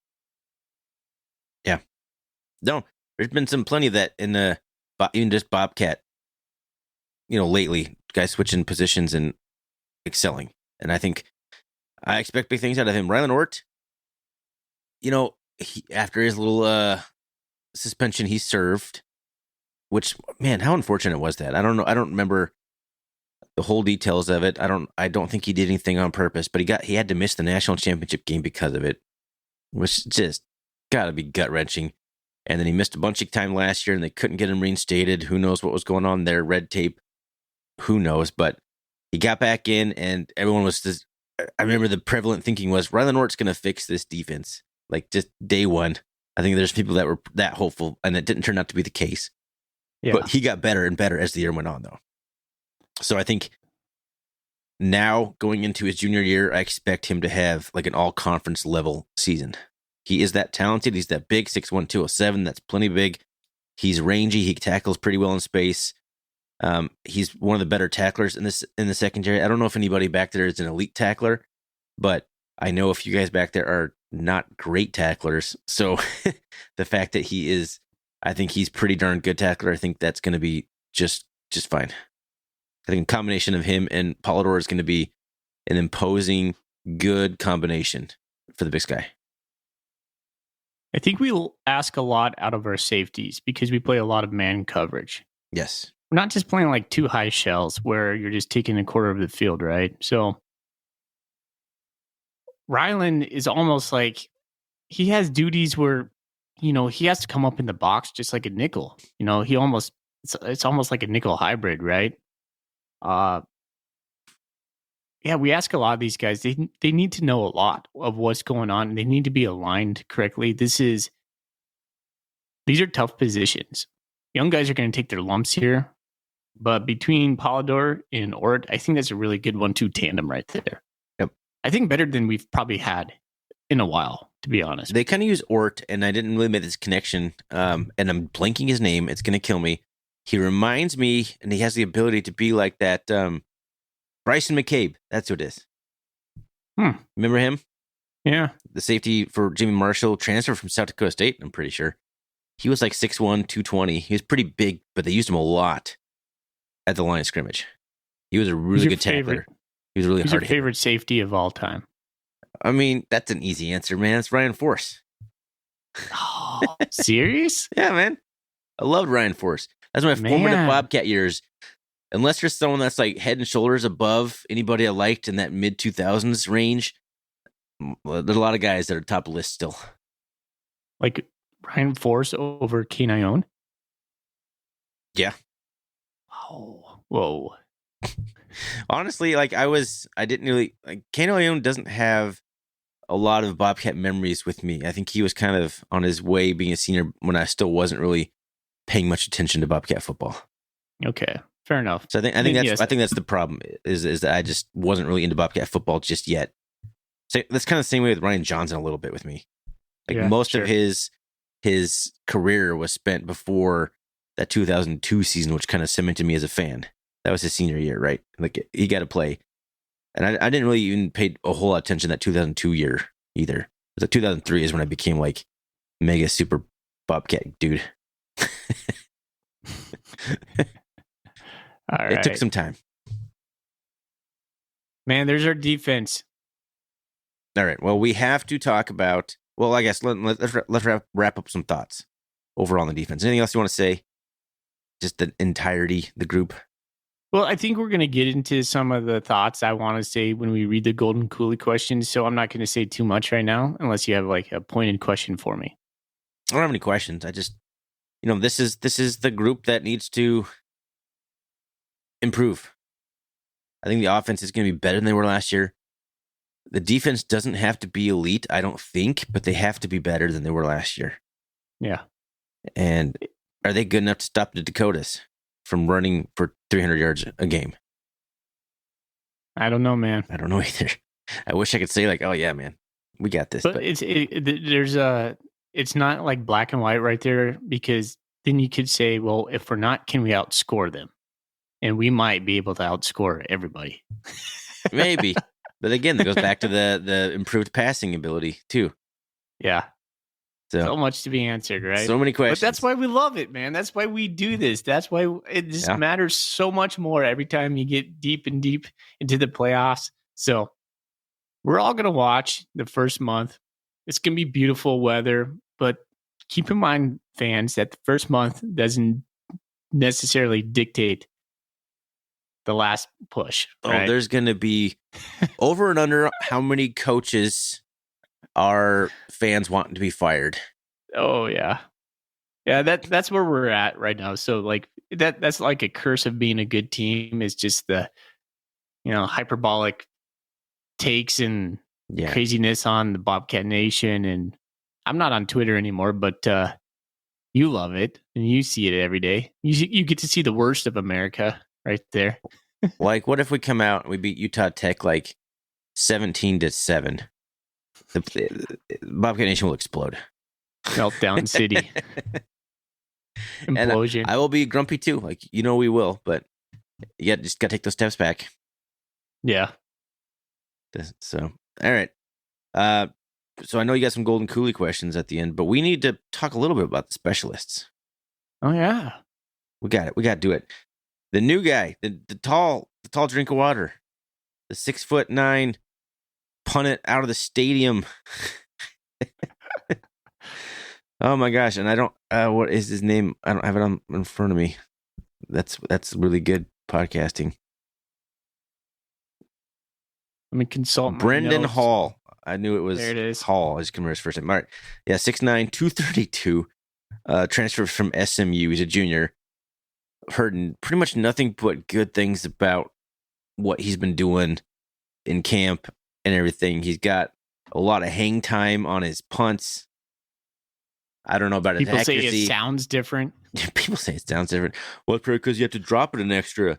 Yeah. No, there's been plenty of that in even just Bobcat, lately, guys switching positions and excelling. And I think I expect big things out of him. Rylan Ort, after his little suspension he served, which, man, how unfortunate was that? I don't know. I don't remember the whole details of it. I don't think he did anything on purpose, but he had to miss the national championship game because of it, which just got to be gut-wrenching. And then he missed a bunch of time last year, and they couldn't get him reinstated. Who knows what was going on there? Red tape. Who knows? But he got back in, and everyone was just... I remember the prevalent thinking was, Rylan Ort's going to fix this defense. Like, just day one. I think there's people that were that hopeful, and it didn't turn out to be the case. Yeah. But he got better and better as the year went on, though. So I think now, going into his junior year, I expect him to have like an all-conference level season. He is that talented. He's that big, 6'1", 207. That's plenty big. He's rangy. He tackles pretty well in space. He's one of the better tacklers in the secondary. I don't know if anybody back there is an elite tackler, but I know a few guys back there are not great tacklers. So the fact that he is, I think he's pretty darn good tackler. I think that's going to be just fine. I think a combination of him and Polidor is going to be an imposing, good combination for the Big Sky. I think we'll ask a lot out of our safeties because we play a lot of man coverage. Yes. We're not just playing like two high shells where you're just taking a quarter of the field, right? So Rylan is almost like he has duties where, he has to come up in the box just like a nickel. It's almost like a nickel hybrid, right? Yeah, we ask a lot of these guys. They need to know a lot of what's going on, and they need to be aligned correctly. These are tough positions. Young guys are going to take their lumps here, but between Polidor and Ort, I think that's a really good 1-2 tandem right there. Yep. I think better than we've probably had in a while, to be honest. They kind of use Ort, and I didn't really make this connection, and I'm blanking his name. It's going to kill me. He reminds me, and he has the ability to be like that Bryson McCabe. That's who it is. Remember him? Yeah. The safety for Jimmy Marshall, transferred from South Dakota State, I'm pretty sure. He was like 6'1", 220. He was pretty big, but they used him a lot at the line of scrimmage. He was a really good tackler. He was really hard. Who's your favorite safety of all time? I mean, that's an easy answer, man. It's Ryan Force. Oh, serious? Yeah, man. I loved Ryan Force. That's my formative Bobcat years. Unless you're someone that's like head and shoulders above anybody I liked in that mid-2000s range, there's a lot of guys that are top of the list still. Like Ryan Force over Kane Ione? Yeah. Oh, whoa. Honestly, like I didn't really, like Kane Ione doesn't have a lot of Bobcat memories with me. I think he was kind of on his way being a senior when I still wasn't really paying much attention to Bobcat football. Okay, fair enough. So I think that's the problem is that I just wasn't really into Bobcat football just yet. So that's kind of the same way with Ryan Johnson a little bit with me. Like most of his career was spent before that 2002 season, which kind of cemented me as a fan. That was his senior year, right? Like he got to play, and I didn't really even pay a whole lot of attention that 2002 year either. The 2003 is when I became like mega super Bobcat dude. All right. It took some time. Man, there's our defense. All right. Well, we have to talk about. Well, I guess let's wrap up some thoughts overall on the defense. Anything else you want to say? Just the entirety, the group. Well, I think we're going to get into some of the thoughts I want to say when we read the Golden Coolie questions. So I'm not going to say too much right now, unless you have like a pointed question for me. I don't have any questions. I just this is the group that needs to improve. I think the offense is going to be better than they were last year. The defense doesn't have to be elite, I don't think, but they have to be better than they were last year. Yeah. And are they good enough to stop the Dakotas from running for 300 yards a game? I don't know, man. I don't know either. I wish I could say like, oh yeah, man, we got this. But it's not like black and white right there, because then you could say, well, if we're not, can we outscore them? And we might be able to outscore everybody. Maybe. But again, that goes back to the improved passing ability too. Yeah. So much to be answered, right? So many questions. But that's why we love it, man. That's why we do this. That's why it just matters so much more every time you get deep and deep into the playoffs. So we're all going to watch the first month. It's going to be beautiful weather, but keep in mind, fans, that the first month doesn't necessarily dictate the last push. Right? Oh, there's going to be over and under how many coaches are fans wanting to be fired. Oh yeah. Yeah, that's where we're at right now. So like that's like a curse of being a good team, is just the hyperbolic takes and craziness on the Bobcat Nation. And I'm not on Twitter anymore, but you love it and you see it every day. You get to see the worst of America right there. Like, what if we come out and we beat Utah Tech like 17-7? The Bobcat Nation will explode. Meltdown City. Implosion. And I will be grumpy too. Like, we will, but you just got to take those steps back. Yeah. So, all right. So I know you got some Golden Coolie questions at the end, but we need to talk a little bit about the specialists. Oh yeah. We got it. We got to do it. The new guy, the tall drink of water, the 6'9" punt it out of the stadium. Oh my gosh! And I don't. What is his name? I don't have it in front of me. That's really good podcasting. Let me consult. Brendan Hall. I knew it was. There it is. Hall. I just couldn't remember his first name. All right. Yeah, 6'9", 232. Transferred from SMU. He's a junior. Heard pretty much nothing but good things about what he's been doing in camp and everything. He's got a lot of hang time on his punts. I don't know about his accuracy. People say it sounds different. People say it sounds different. Well, it's probably because you have to drop it an extra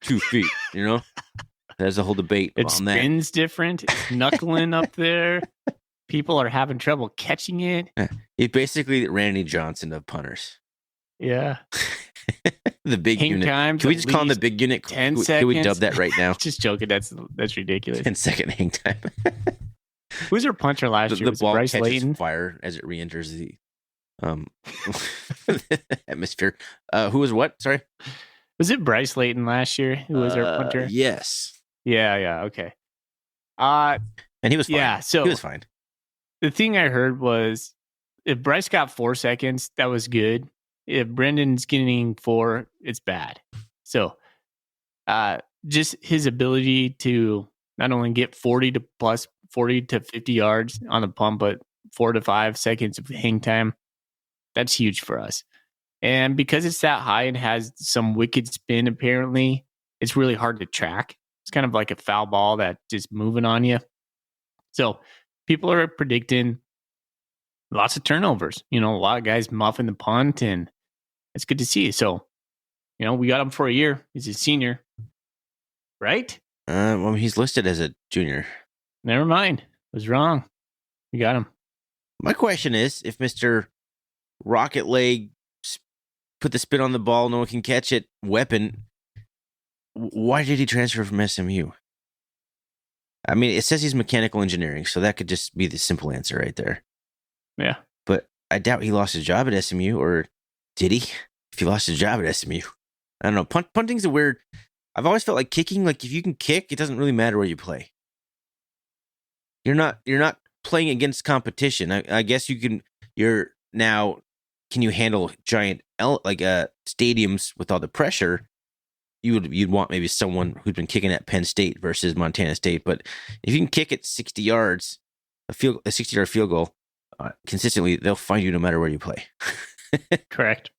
2 feet, There's a whole debate on that. It spins different. It's knuckling up there. People are having trouble catching it. He's basically Randy Johnson of punters. Yeah. The big hang unit. Time can we just call him the big unit? 10 seconds. Can we dub that right now? Just joking. That's ridiculous. 10-second hang time. Who's our punter last year? The ball Bryce catches Layton? fire as it re-enters the atmosphere. Who was what? Sorry. Was it Bryce Layton last year who was our punter? Yes. Yeah. Okay. And he was fine. Yeah. So he was fine. The thing I heard was if Bryce got 4 seconds, that was good. If Brendan's getting 4, it's bad. So, just his ability to not only get 40 to 50 yards on the pump, but 4 to 5 seconds of hang time, that's huge for us. And because it's that high and has some wicked spin, apparently, it's really hard to track. It's kind of like a foul ball that's just moving on you. So people are predicting lots of turnovers. A lot of guys muffing the punt, and it's good to see. So, we got him for a year. He's a senior, right? Well, he's listed as a junior. Never mind. I was wrong. We got him. My question is, if Mr. Rocket Leg put the spin on the ball, no one can catch it, weapon, why did he transfer from SMU? I mean, it says he's mechanical engineering, so that could just be the simple answer right there. Yeah. But I doubt he lost his job at SMU, or did he? If he lost his job at SMU. I don't know. Punting's a weird... I've always felt like kicking, like if you can kick, it doesn't really matter where you play. You're not playing against competition. I guess you can... Can you handle giant stadiums with all the pressure? You'd want maybe someone who's been kicking at Penn State versus Montana State. But if you can kick it 60 yards, a 60-yard field goal consistently, they'll find you no matter where you play. Correct.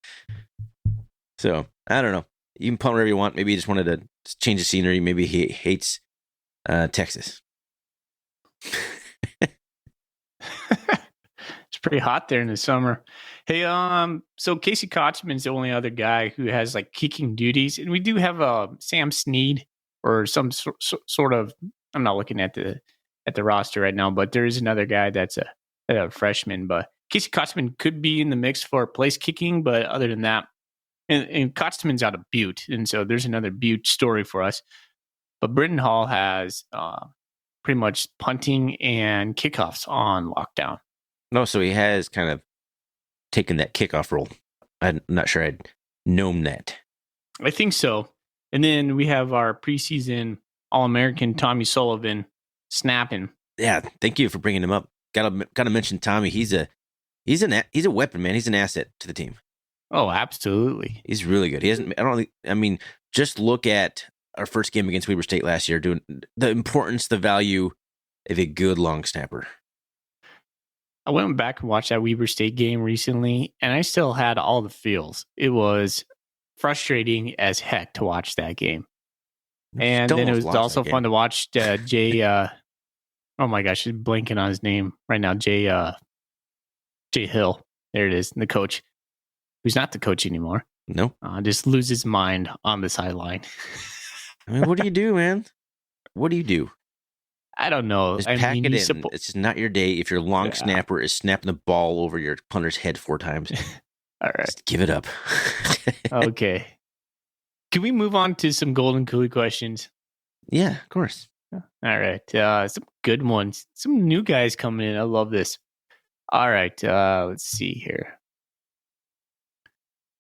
So, I don't know. You can punt wherever you want. Maybe he just wanted to change the scenery. Maybe he hates Texas. It's pretty hot there in the summer. Hey, so Casey Kotzman's the only other guy who has like kicking duties, and we do have Sam Snead or some sort of. I'm not looking at the roster right now, but there is another guy that's a freshman. But Casey Kotzman could be in the mix for place kicking, but other than that, and Kotzman's out of Butte, and so there's another Butte story for us. But Britton Hall has pretty much punting and kickoffs on lockdown. No, so he has kind of taken that kickoff role. I'm not sure I'd known that. I think so. And then we have our preseason All-American Tommy Sullivan snapping. Yeah, thank you for bringing him up. Got to mention Tommy. He's a weapon, man. He's an asset to the team. Oh, absolutely. He's really good. He hasn't. Just look at our first game against Weber State last year. Doing the importance, the value of a good long snapper. I went back and watched that Weber State game recently, and I still had all the feels. It was frustrating as heck to watch that game. And then it was also fun to watch Jay. Oh my gosh, I'm blanking on his name right now. Jay Hill. There it is, the coach, who's not the coach anymore. No, just lose his mind on the sideline. I mean, what do you do, man? What do you do? I don't know. Just pack it in. It's just not your day if your long snapper is snapping the ball over your punter's head 4 times. All right. Just give it up. Okay. Can we move on to some Golden Coolie questions? Yeah, of course. All right. Some good ones. Some new guys coming in. I love this. All right. Let's see here.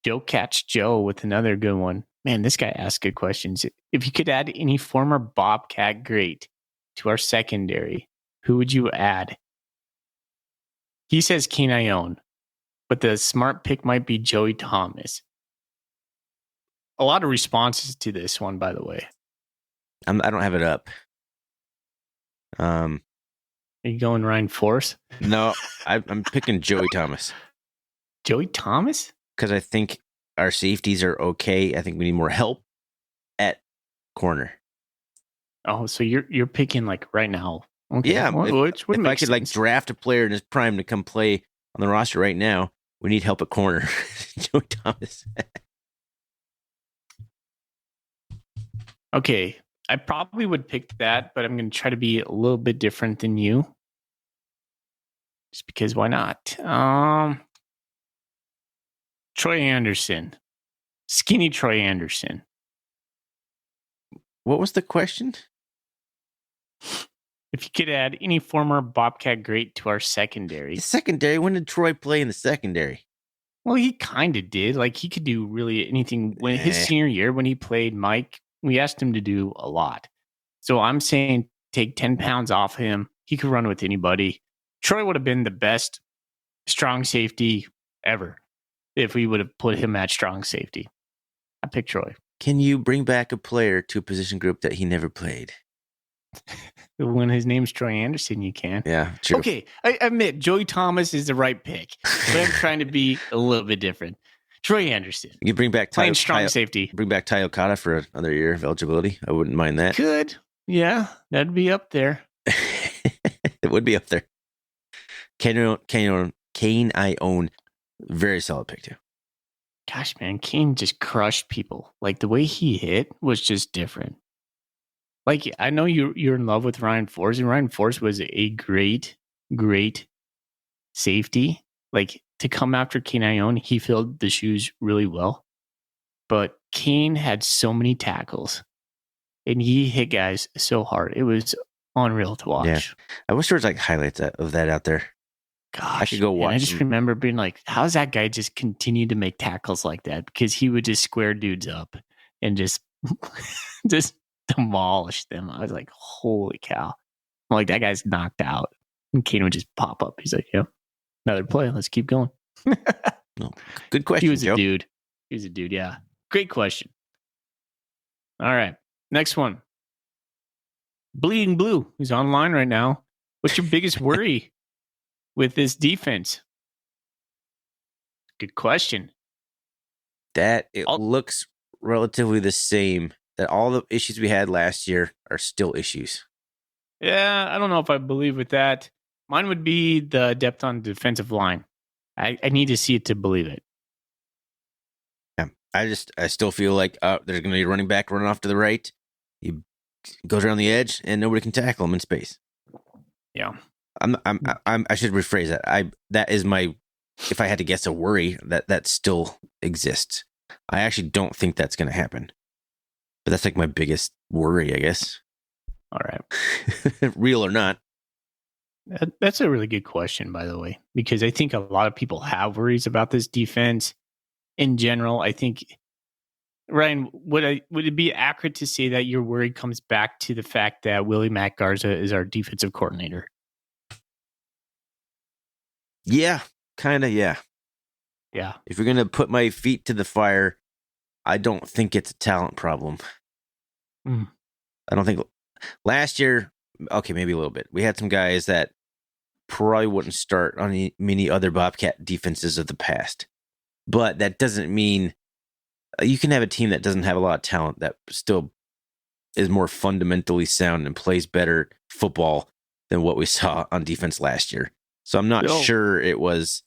Joe Catch Joe with another good one. Man, this guy asks good questions. If you could add any former Bobcat great to our secondary, who would you add? He says Kane Ione, but the smart pick might be Joey Thomas. A lot of responses to this one, by the way. I don't have it up. Are you going Ryan Force? No, I'm picking Joey Thomas. Joey Thomas? Because I think our safeties are okay. I think we need more help at corner. Oh, so you're picking like right now? Okay. Yeah, if I could like draft a player in his prime to come play on the roster right now, we need help at corner. Joey Thomas. Okay, I probably would pick that, but I'm going to try to be a little bit different than you. Just because why not? Troy Anderson. Skinny Troy Anderson. What was the question? If you could add any former Bobcat great to our secondary. The secondary? When did Troy play in the secondary? Well, he kind of did. Like, he could do really anything. When his senior year, when he played Mike, we asked him to do a lot. So I'm saying take 10 pounds off him. He could run with anybody. Troy would have been the best strong safety ever if we would have put him at strong safety. I pick Troy. Can you bring back a player to a position group that he never played? When his name's Troy Anderson, you can. Yeah, true. Okay, I admit Joey Thomas is the right pick, but I'm trying to be a little bit different. Troy Anderson. You bring back playing strong safety. Bring back Ty Okada for another year of eligibility. I wouldn't mind that. Good. Yeah, that'd be up there. It would be up there. Kane Ione, very solid pick too. Gosh, man, Kane just crushed people. Like the way he hit was just different. Like I know you're in love with Ryan Force, and Ryan Force was a great safety. Like to come after Kane Ione, he filled the shoes really well. But Kane had so many tackles, and he hit guys so hard. It was unreal to watch. Yeah. I wish there was like highlights of that out there. Gosh, I could go watch. I just remember being like, how's that guy just continue to make tackles like that? Because he would just square dudes up and just demolish them. I was like, holy cow. I'm like, that guy's knocked out. And Kane would just pop up. He's like, yep, another play. Let's keep going. No, good question. He was Joe. a dude. He was a dude, yeah. Great question. All right. Next one. Bleeding Blue, who's online right now. What's your biggest worry with this defense? Good question. That it looks relatively the same. That all the issues we had last year are still issues. Yeah, I don't know if I believe with that. Mine would be the depth on defensive line. I need to see it to believe it. Yeah, I still feel like there's going to be a running back running off to the right. He goes around the edge, and nobody can tackle him in space. Yeah, I should rephrase that. That is my. If I had to guess a worry, that still exists. I actually don't think that's going to happen. But that's like my biggest worry, I guess. All right. Real or not. That's a really good question, by the way, because I think a lot of people have worries about this defense in general. I think, Ryan, would it be accurate to say that your worry comes back to the fact that Willie Matt Garza is our defensive coordinator? Yeah, kind of, yeah. Yeah. If you're going to put my feet to the fire, I don't think it's a talent problem. I don't think last year, okay, maybe a little bit. We had some guys that probably wouldn't start on many other Bobcat defenses of the past. But that doesn't mean you can have a team that doesn't have a lot of talent that still is more fundamentally sound and plays better football than what we saw on defense last year. So I'm not sure it was.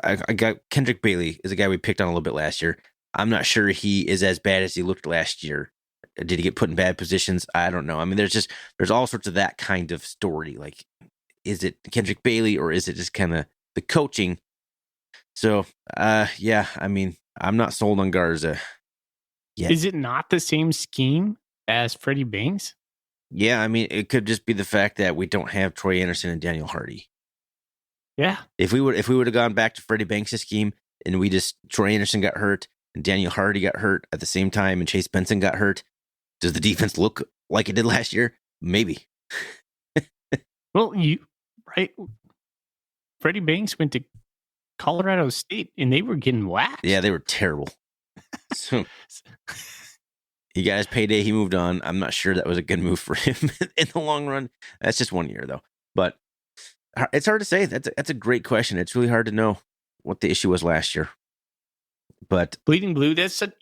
I got Kendrick Bailey is a guy we picked on a little bit last year. I'm not sure he is as bad as he looked last year. Did he get put in bad positions? I don't know. I mean, there's all sorts of that kind of story. Like, is it Kendrick Bailey or is it just kind of the coaching? So, yeah, I mean, I'm not sold on Garza yet. Is it not the same scheme as Freddie Banks? Yeah, I mean, it could just be the fact that we don't have Troy Anderson and Daniel Hardy. Yeah. If we would have gone back to Freddie Banks' scheme and Troy Anderson got hurt and Daniel Hardy got hurt at the same time and Chase Benson got hurt, does the defense look like it did last year? Maybe. Well, right. Freddie Banks went to Colorado State and they were getting whacked. Yeah, they were terrible. So he got his payday. He moved on. I'm not sure that was a good move for him in the long run. That's just 1 year though. But it's hard to say. That's a great question. It's really hard to know what the issue was last year. But Bleeding Blue, that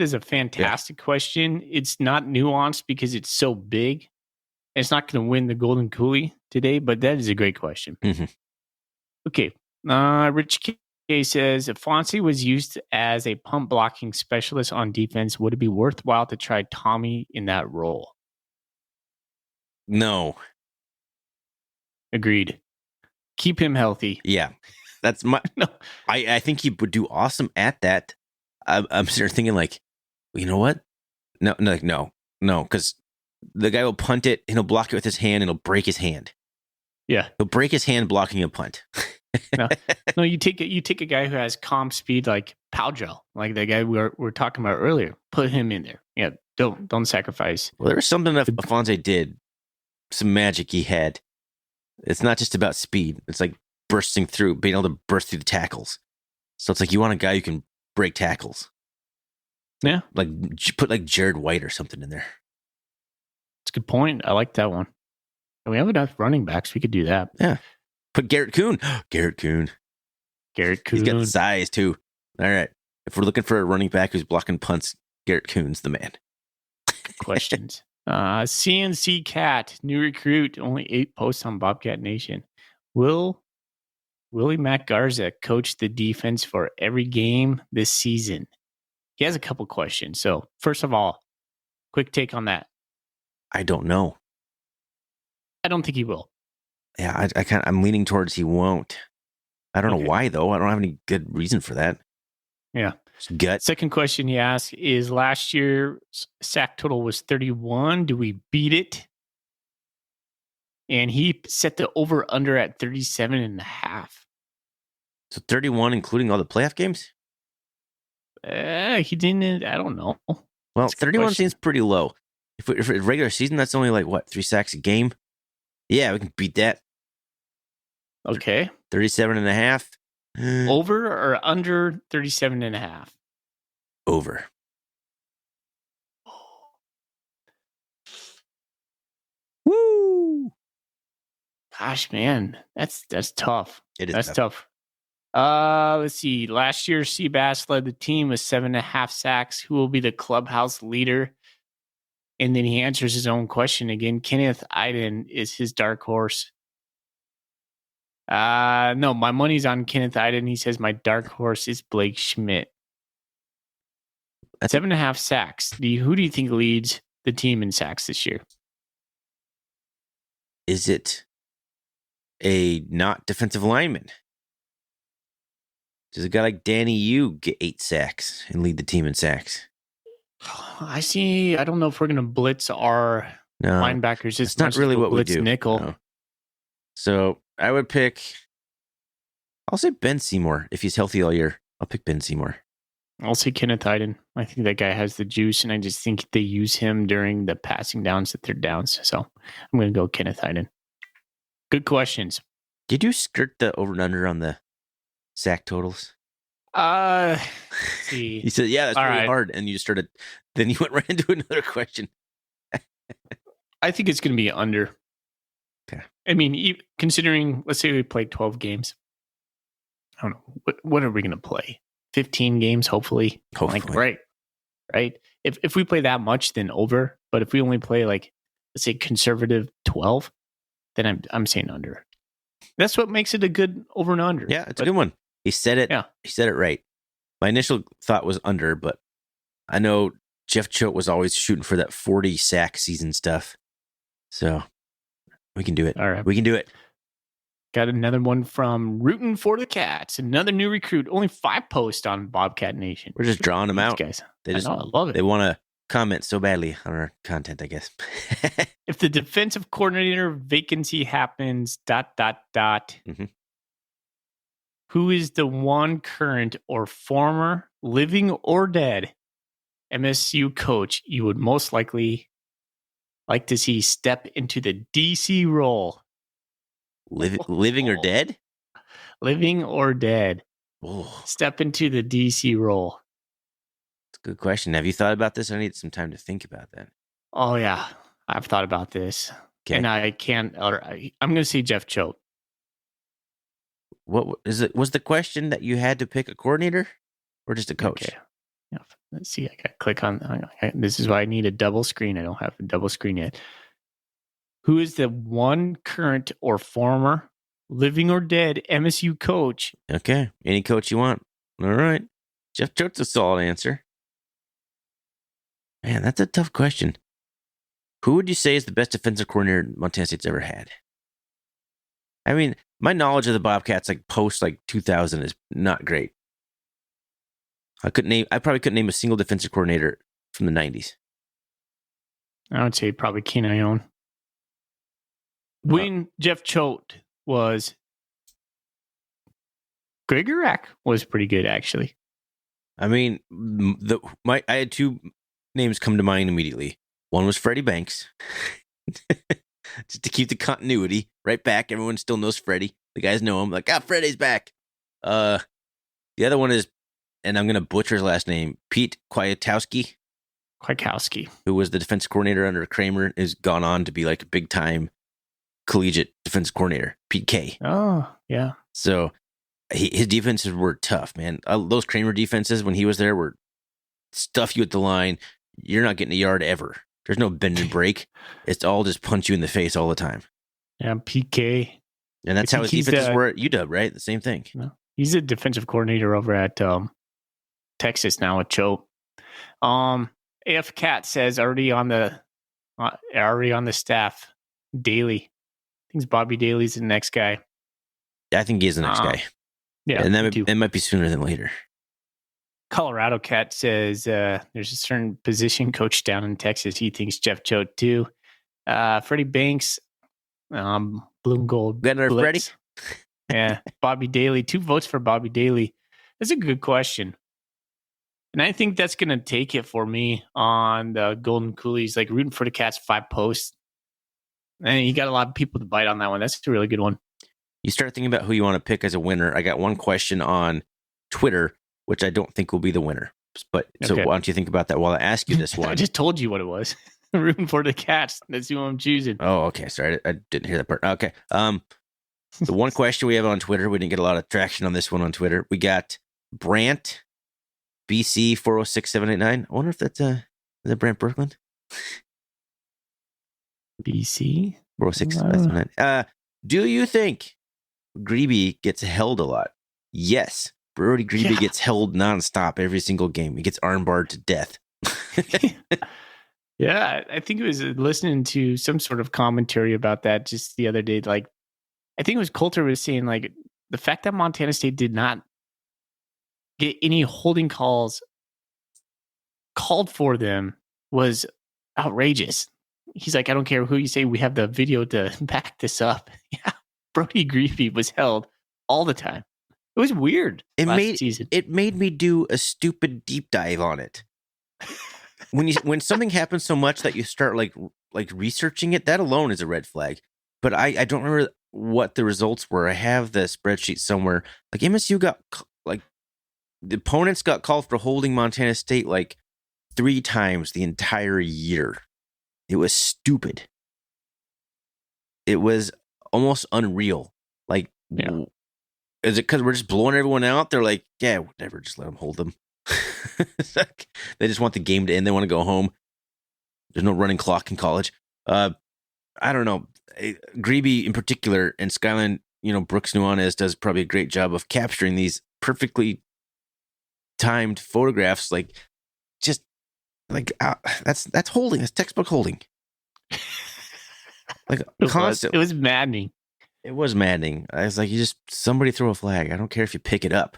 is a fantastic question. It's not nuanced because it's so big. It's not going to win the Golden Coolie today, but that is a great question. Mm-hmm. Okay. Rich K says, if Fonzie was used as a punt blocking specialist on defense, would it be worthwhile to try Tommy in that role? No. Agreed. Keep him healthy. Yeah. That's my. No. I think he would do awesome at that. I'm sitting there thinking, like, you know what? No, because the guy will punt it and he'll block it with his hand and he'll break his hand. Yeah, he'll break his hand blocking a punt. no, you take a guy who has comp speed like Powdrell, like the guy we were talking about earlier. Put him in there. Yeah, don't sacrifice. Well, there was something that Afonso did, some magic he had. It's not just about speed. It's like bursting through, being able to burst through the tackles. So it's like you want a guy who can break tackles. Yeah, like put like Jared White or something in there. It's a good point. I like that one. We have enough running backs. We could do that. Yeah. Put Garrett Kuhn. Garrett Kuhn. He's got the size too. All right. If we're looking for a running back who's blocking punts, Garrett Kuhn's the man. Questions. CNC Cat, new recruit, only 8 posts on Bobcat Nation. Will Willie Matt Garza coach the defense for every game this season? He has a couple questions. So first of all, quick take on that. I don't know. I don't think he will. Yeah, I'm leaning towards he won't. I don't know why though. I don't have any good reason for that. Yeah. Gut. Second question he asked is last year's sack total was 31. Do we beat it? And he set the over under at 37.5. So 31, including all the playoff games? He didn't. I don't know. Well, 31 seems pretty low. If regular season, that's only like what, 3 sacks a game? Yeah, we can beat that. Okay. 37.5. Over or under 37.5? Over. Woo! Gosh, man, that's tough. It is. That's tough. Let's see. Last year, Seabass led the team with 7.5 sacks. Who will be the clubhouse leader? And then he answers his own question again. Kenneth Iden is his dark horse. No, my money's on Kenneth Iden. He says my dark horse is Blake Schmidt. 7.5 sacks. Who do you think leads the team in sacks this year? Is it a not defensive lineman? Does a guy like Danny Yu get 8 sacks and lead the team in sacks? I don't know if we're going to blitz our linebackers. It's not really what we do. Nickel. No. So I would pick, I'll say Ben Seymour. If he's healthy all year, I'll pick Ben Seymour. I'll say Kenneth Iden. I think that guy has the juice, and I just think they use him during the passing downs, the third downs. So I'm going to go Kenneth Iden. Good questions. Did you skirt the over and under on the sack totals? See. You said, yeah, that's really hard. And you started, then you went right into another question. I think it's going to be under. Okay. I mean, considering, let's say we played 12 games. I don't know. What are we going to play? 15 games, hopefully. Like, right. If we play that much, then over. But if we only play like, let's say conservative 12, then I'm saying under. That's what makes it a good over and under. Yeah, it's a good one. He said it. Yeah. He said it right. My initial thought was under, but I know Jeff Choate was always shooting for that 40 sack season stuff. So we can do it. All right. We can do it. Got another one from Rootin' for the Cats. Another new recruit. Only 5 posts on Bobcat Nation. We're just drawing them out. Guys. I love it. They want to comment so badly on our content, I guess. If the defensive coordinator vacancy happens, ... Mm-hmm. Who is the one current or former, living or dead, MSU coach you would most likely like to see step into the DC role? Living or dead? Living or dead. Oh. Step into the DC role. That's a good question. Have you thought about this? I need some time to think about that. Oh, yeah. I've thought about this. Okay. And I can't, I'm going to say Jeff Choate. What is it? Was the question that you had to pick a coordinator or just a coach? Okay. Yeah. Let's see. I got to click on. This is why I need a double screen. I don't have a double screen yet. Who is the one current or former, living or dead MSU coach? Okay. Any coach you want. All right. Jeff Choate's a solid answer. Man, that's a tough question. Who would you say is the best defensive coordinator Montana State's ever had? I mean, my knowledge of the Bobcats, like post 2000, is not great. I probably couldn't name a single defensive coordinator from the 90s. I would say probably Ken Ione. When Jeff Choate was, Gregorak was pretty good, actually. I mean, I had 2 names come to mind immediately. One was Freddie Banks. Just to keep the continuity right back. Everyone still knows Freddie. The guys know him. Like, Freddie's back. The other one is, and I'm going to butcher his last name, Pete Kwiatkowski, who was the defense coordinator under Kramer, has gone on to be like a big-time collegiate defense coordinator, Pete K. Oh, yeah. So his defenses were tough, man. Those Kramer defenses, when he was there, were stuff you at the line. You're not getting a yard ever. There's no bend and break. It's all just punch you in the face all the time. Yeah, PK. And that's how his defenses were at UW, right? The same thing. No, he's a defensive coordinator over at Texas now with Choate. AF Cat says already on the staff, Daly. I think Bobby Daly's the next guy. I think he is the next guy. Yeah, and that might be sooner than later. Colorado Cat says there's a certain position coach down in Texas. He thinks Jeff Choate too. Freddie Banks, Blue and Gold. Got another Freddie? Yeah. Bobby Daly. 2 votes for Bobby Daly. That's a good question. And I think that's going to take it for me on the Golden Coolies, like rooting for the Cats 5 posts. And you got a lot of people to bite on that one. That's a really good one. You start thinking about who you want to pick as a winner. I got one question on Twitter, which I don't think will be the winner. But so why don't you think about that while I ask you this one? I just told you what it was. Rooting for the Cats. That's who I'm choosing. Oh, okay. Sorry, I didn't hear that part. Okay. The one question we have on Twitter, we didn't get a lot of traction on this one on Twitter. We got Brant BC 406789. I wonder if that's is that Brant Brooklyn? BC 406789. Do you think Greeby gets held a lot? Yes. Brody Greeby gets held nonstop every single game. He gets armbarred to death. Yeah, I think it was listening to some sort of commentary about that just the other day. Like, I think it was Coulter was saying, like, the fact that Montana State did not get any holding calls called for them was outrageous. He's like, I don't care who you say, we have the video to back this up. Yeah, Brody Greeby was held all the time. It was weird. Season. It made me do a stupid deep dive on it. When something happens so much that you start like researching it, that alone is a red flag. But I don't remember what the results were. I have the spreadsheet somewhere. Like MSU got the opponents got called for holding Montana State like 3 times the entire year. It was stupid. It was almost unreal. Like, is it because we're just blowing everyone out? They're like, yeah, whatever, just let them hold them. They just want the game to end. They want to go home. There's no running clock in college. I don't know. Greeby in particular and Skyline, Brooks Nuanez does probably a great job of capturing these perfectly timed photographs. Like, just like that's holding. That's textbook holding. Like constant. It was maddening. It was maddening. I was like, somebody throw a flag. I don't care if you pick it up.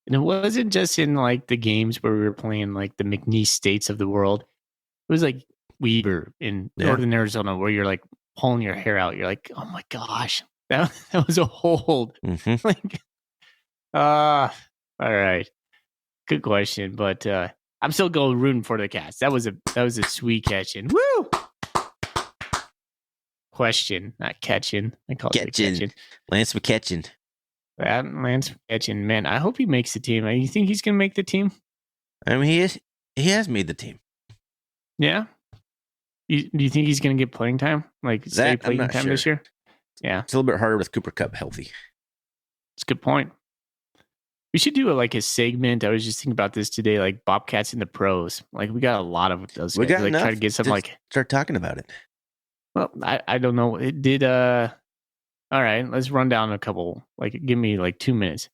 And it wasn't just in like the games where we were playing like the McNeese States of the world. It was like Weber in Northern Arizona where you're like pulling your hair out. You're like, oh my gosh, that was a hold. Mm-hmm. Like, all right, good question, but I'm still going rooting for the Cats. That was a sweet catching. Woo! Question, not catching. I call it catching. Lance McCatchin. Lance McCatchin, man, I hope he makes the team. You think he's going to make the team? I mean, he has made the team. Yeah? Do you think he's going to get playing time? Like, say playing time this year? Yeah. It's a little bit harder with Cooper Kupp healthy. That's a good point. We should do a segment. I was just thinking about this today, like Bobcats in the pros. Like, we got a lot of those. We guys. got enough. Try to get some start talking about it. Well, I don't know. It did. All right, let's run down a couple. Like, give me 2 minutes.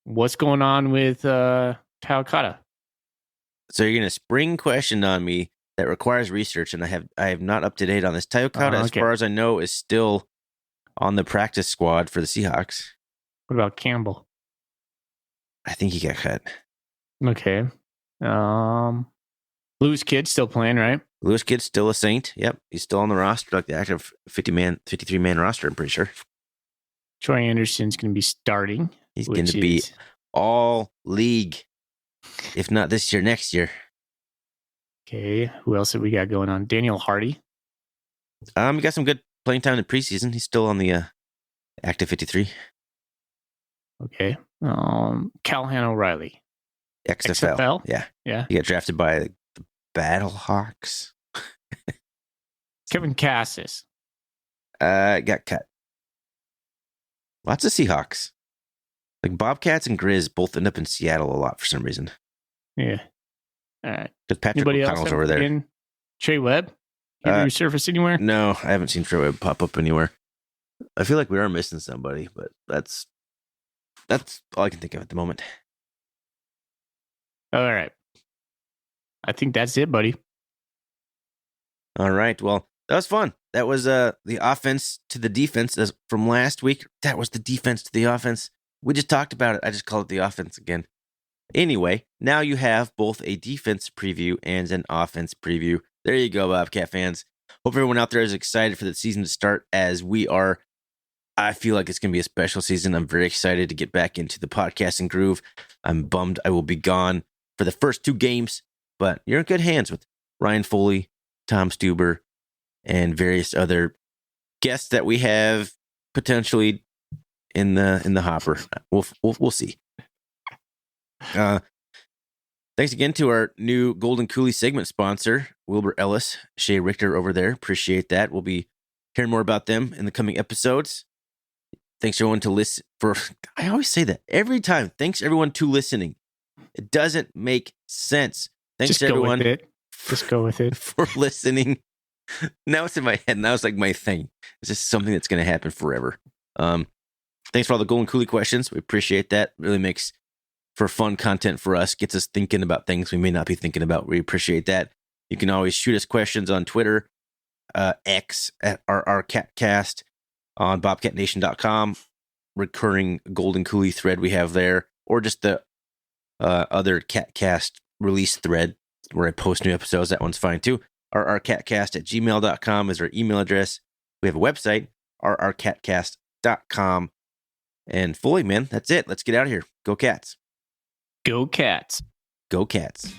What's going on with Taokata? So you're gonna spring question on me that requires research, and I have not up to date on this. Taokata, as far as I know, is still on the practice squad for the Seahawks. What about Campbell? I think he got cut. Okay. Lewis Kidd still playing, right? Lewis Kidd's still a Saint. Yep, he's still on the roster, like the active 53-man roster. I'm pretty sure. Troy Anderson's going to be starting. He's going to be all league, if not this year, next year. Okay, who else have we got going on? Daniel Hardy. We got some good playing time in the preseason. He's still on the active 53. Okay. Callahan O'Reilly. XFL. Yeah. He got drafted by the Battlehawks. Kevin Cassis. Got cut. Lots of Seahawks. Like Bobcats and Grizz both end up in Seattle a lot for some reason. Yeah. All right. Because Patrick O'Connell's over there. Trey Webb? He resurfaced anywhere? No, I haven't seen Trey Webb pop up anywhere. I feel like we are missing somebody, but that's all I can think of at the moment. All right. I think that's it, buddy. All right. Well, that was fun. That was the offense to the defense from last week. That was the defense to the offense. We just talked about it. I just call it the offense again. Anyway, now you have both a defense preview and an offense preview. There you go, Bobcat fans. Hope everyone out there is excited for the season to start as we are. I feel like it's going to be a special season. I'm very excited to get back into the podcasting groove. I'm bummed I will be gone for the first 2 games, but you're in good hands with Ryan Foley, Tom Stuber, and various other guests that we have potentially in the hopper. We'll see. Thanks again to our new Golden Coolie segment sponsor, Wilbur Ellis, Shay Richter over there. Appreciate that. We'll be hearing more about them in the coming episodes. Thanks everyone to listen for. I always say that every time. Thanks everyone to listening. It doesn't make sense. Thanks Just everyone. Go with it. Just go with it for listening. Now it's in my head. Now it's like my thing. It's just something that's going to happen forever. Thanks for all the Golden Coolie questions. We appreciate that. Really makes for fun content for us. Gets us thinking about things we may not be thinking about. We appreciate that. You can always shoot us questions on Twitter, X at our CatCast, on bobcatnation.com, recurring Golden Coolie thread we have there, or just the other CatCast release thread where I post new episodes. That one's fine too. rrcatcast@gmail.com is our email address. We have a website, rrcatcast.com. And fully, man, that's it. Let's get out of here. Go Cats. Go Cats. Go Cats.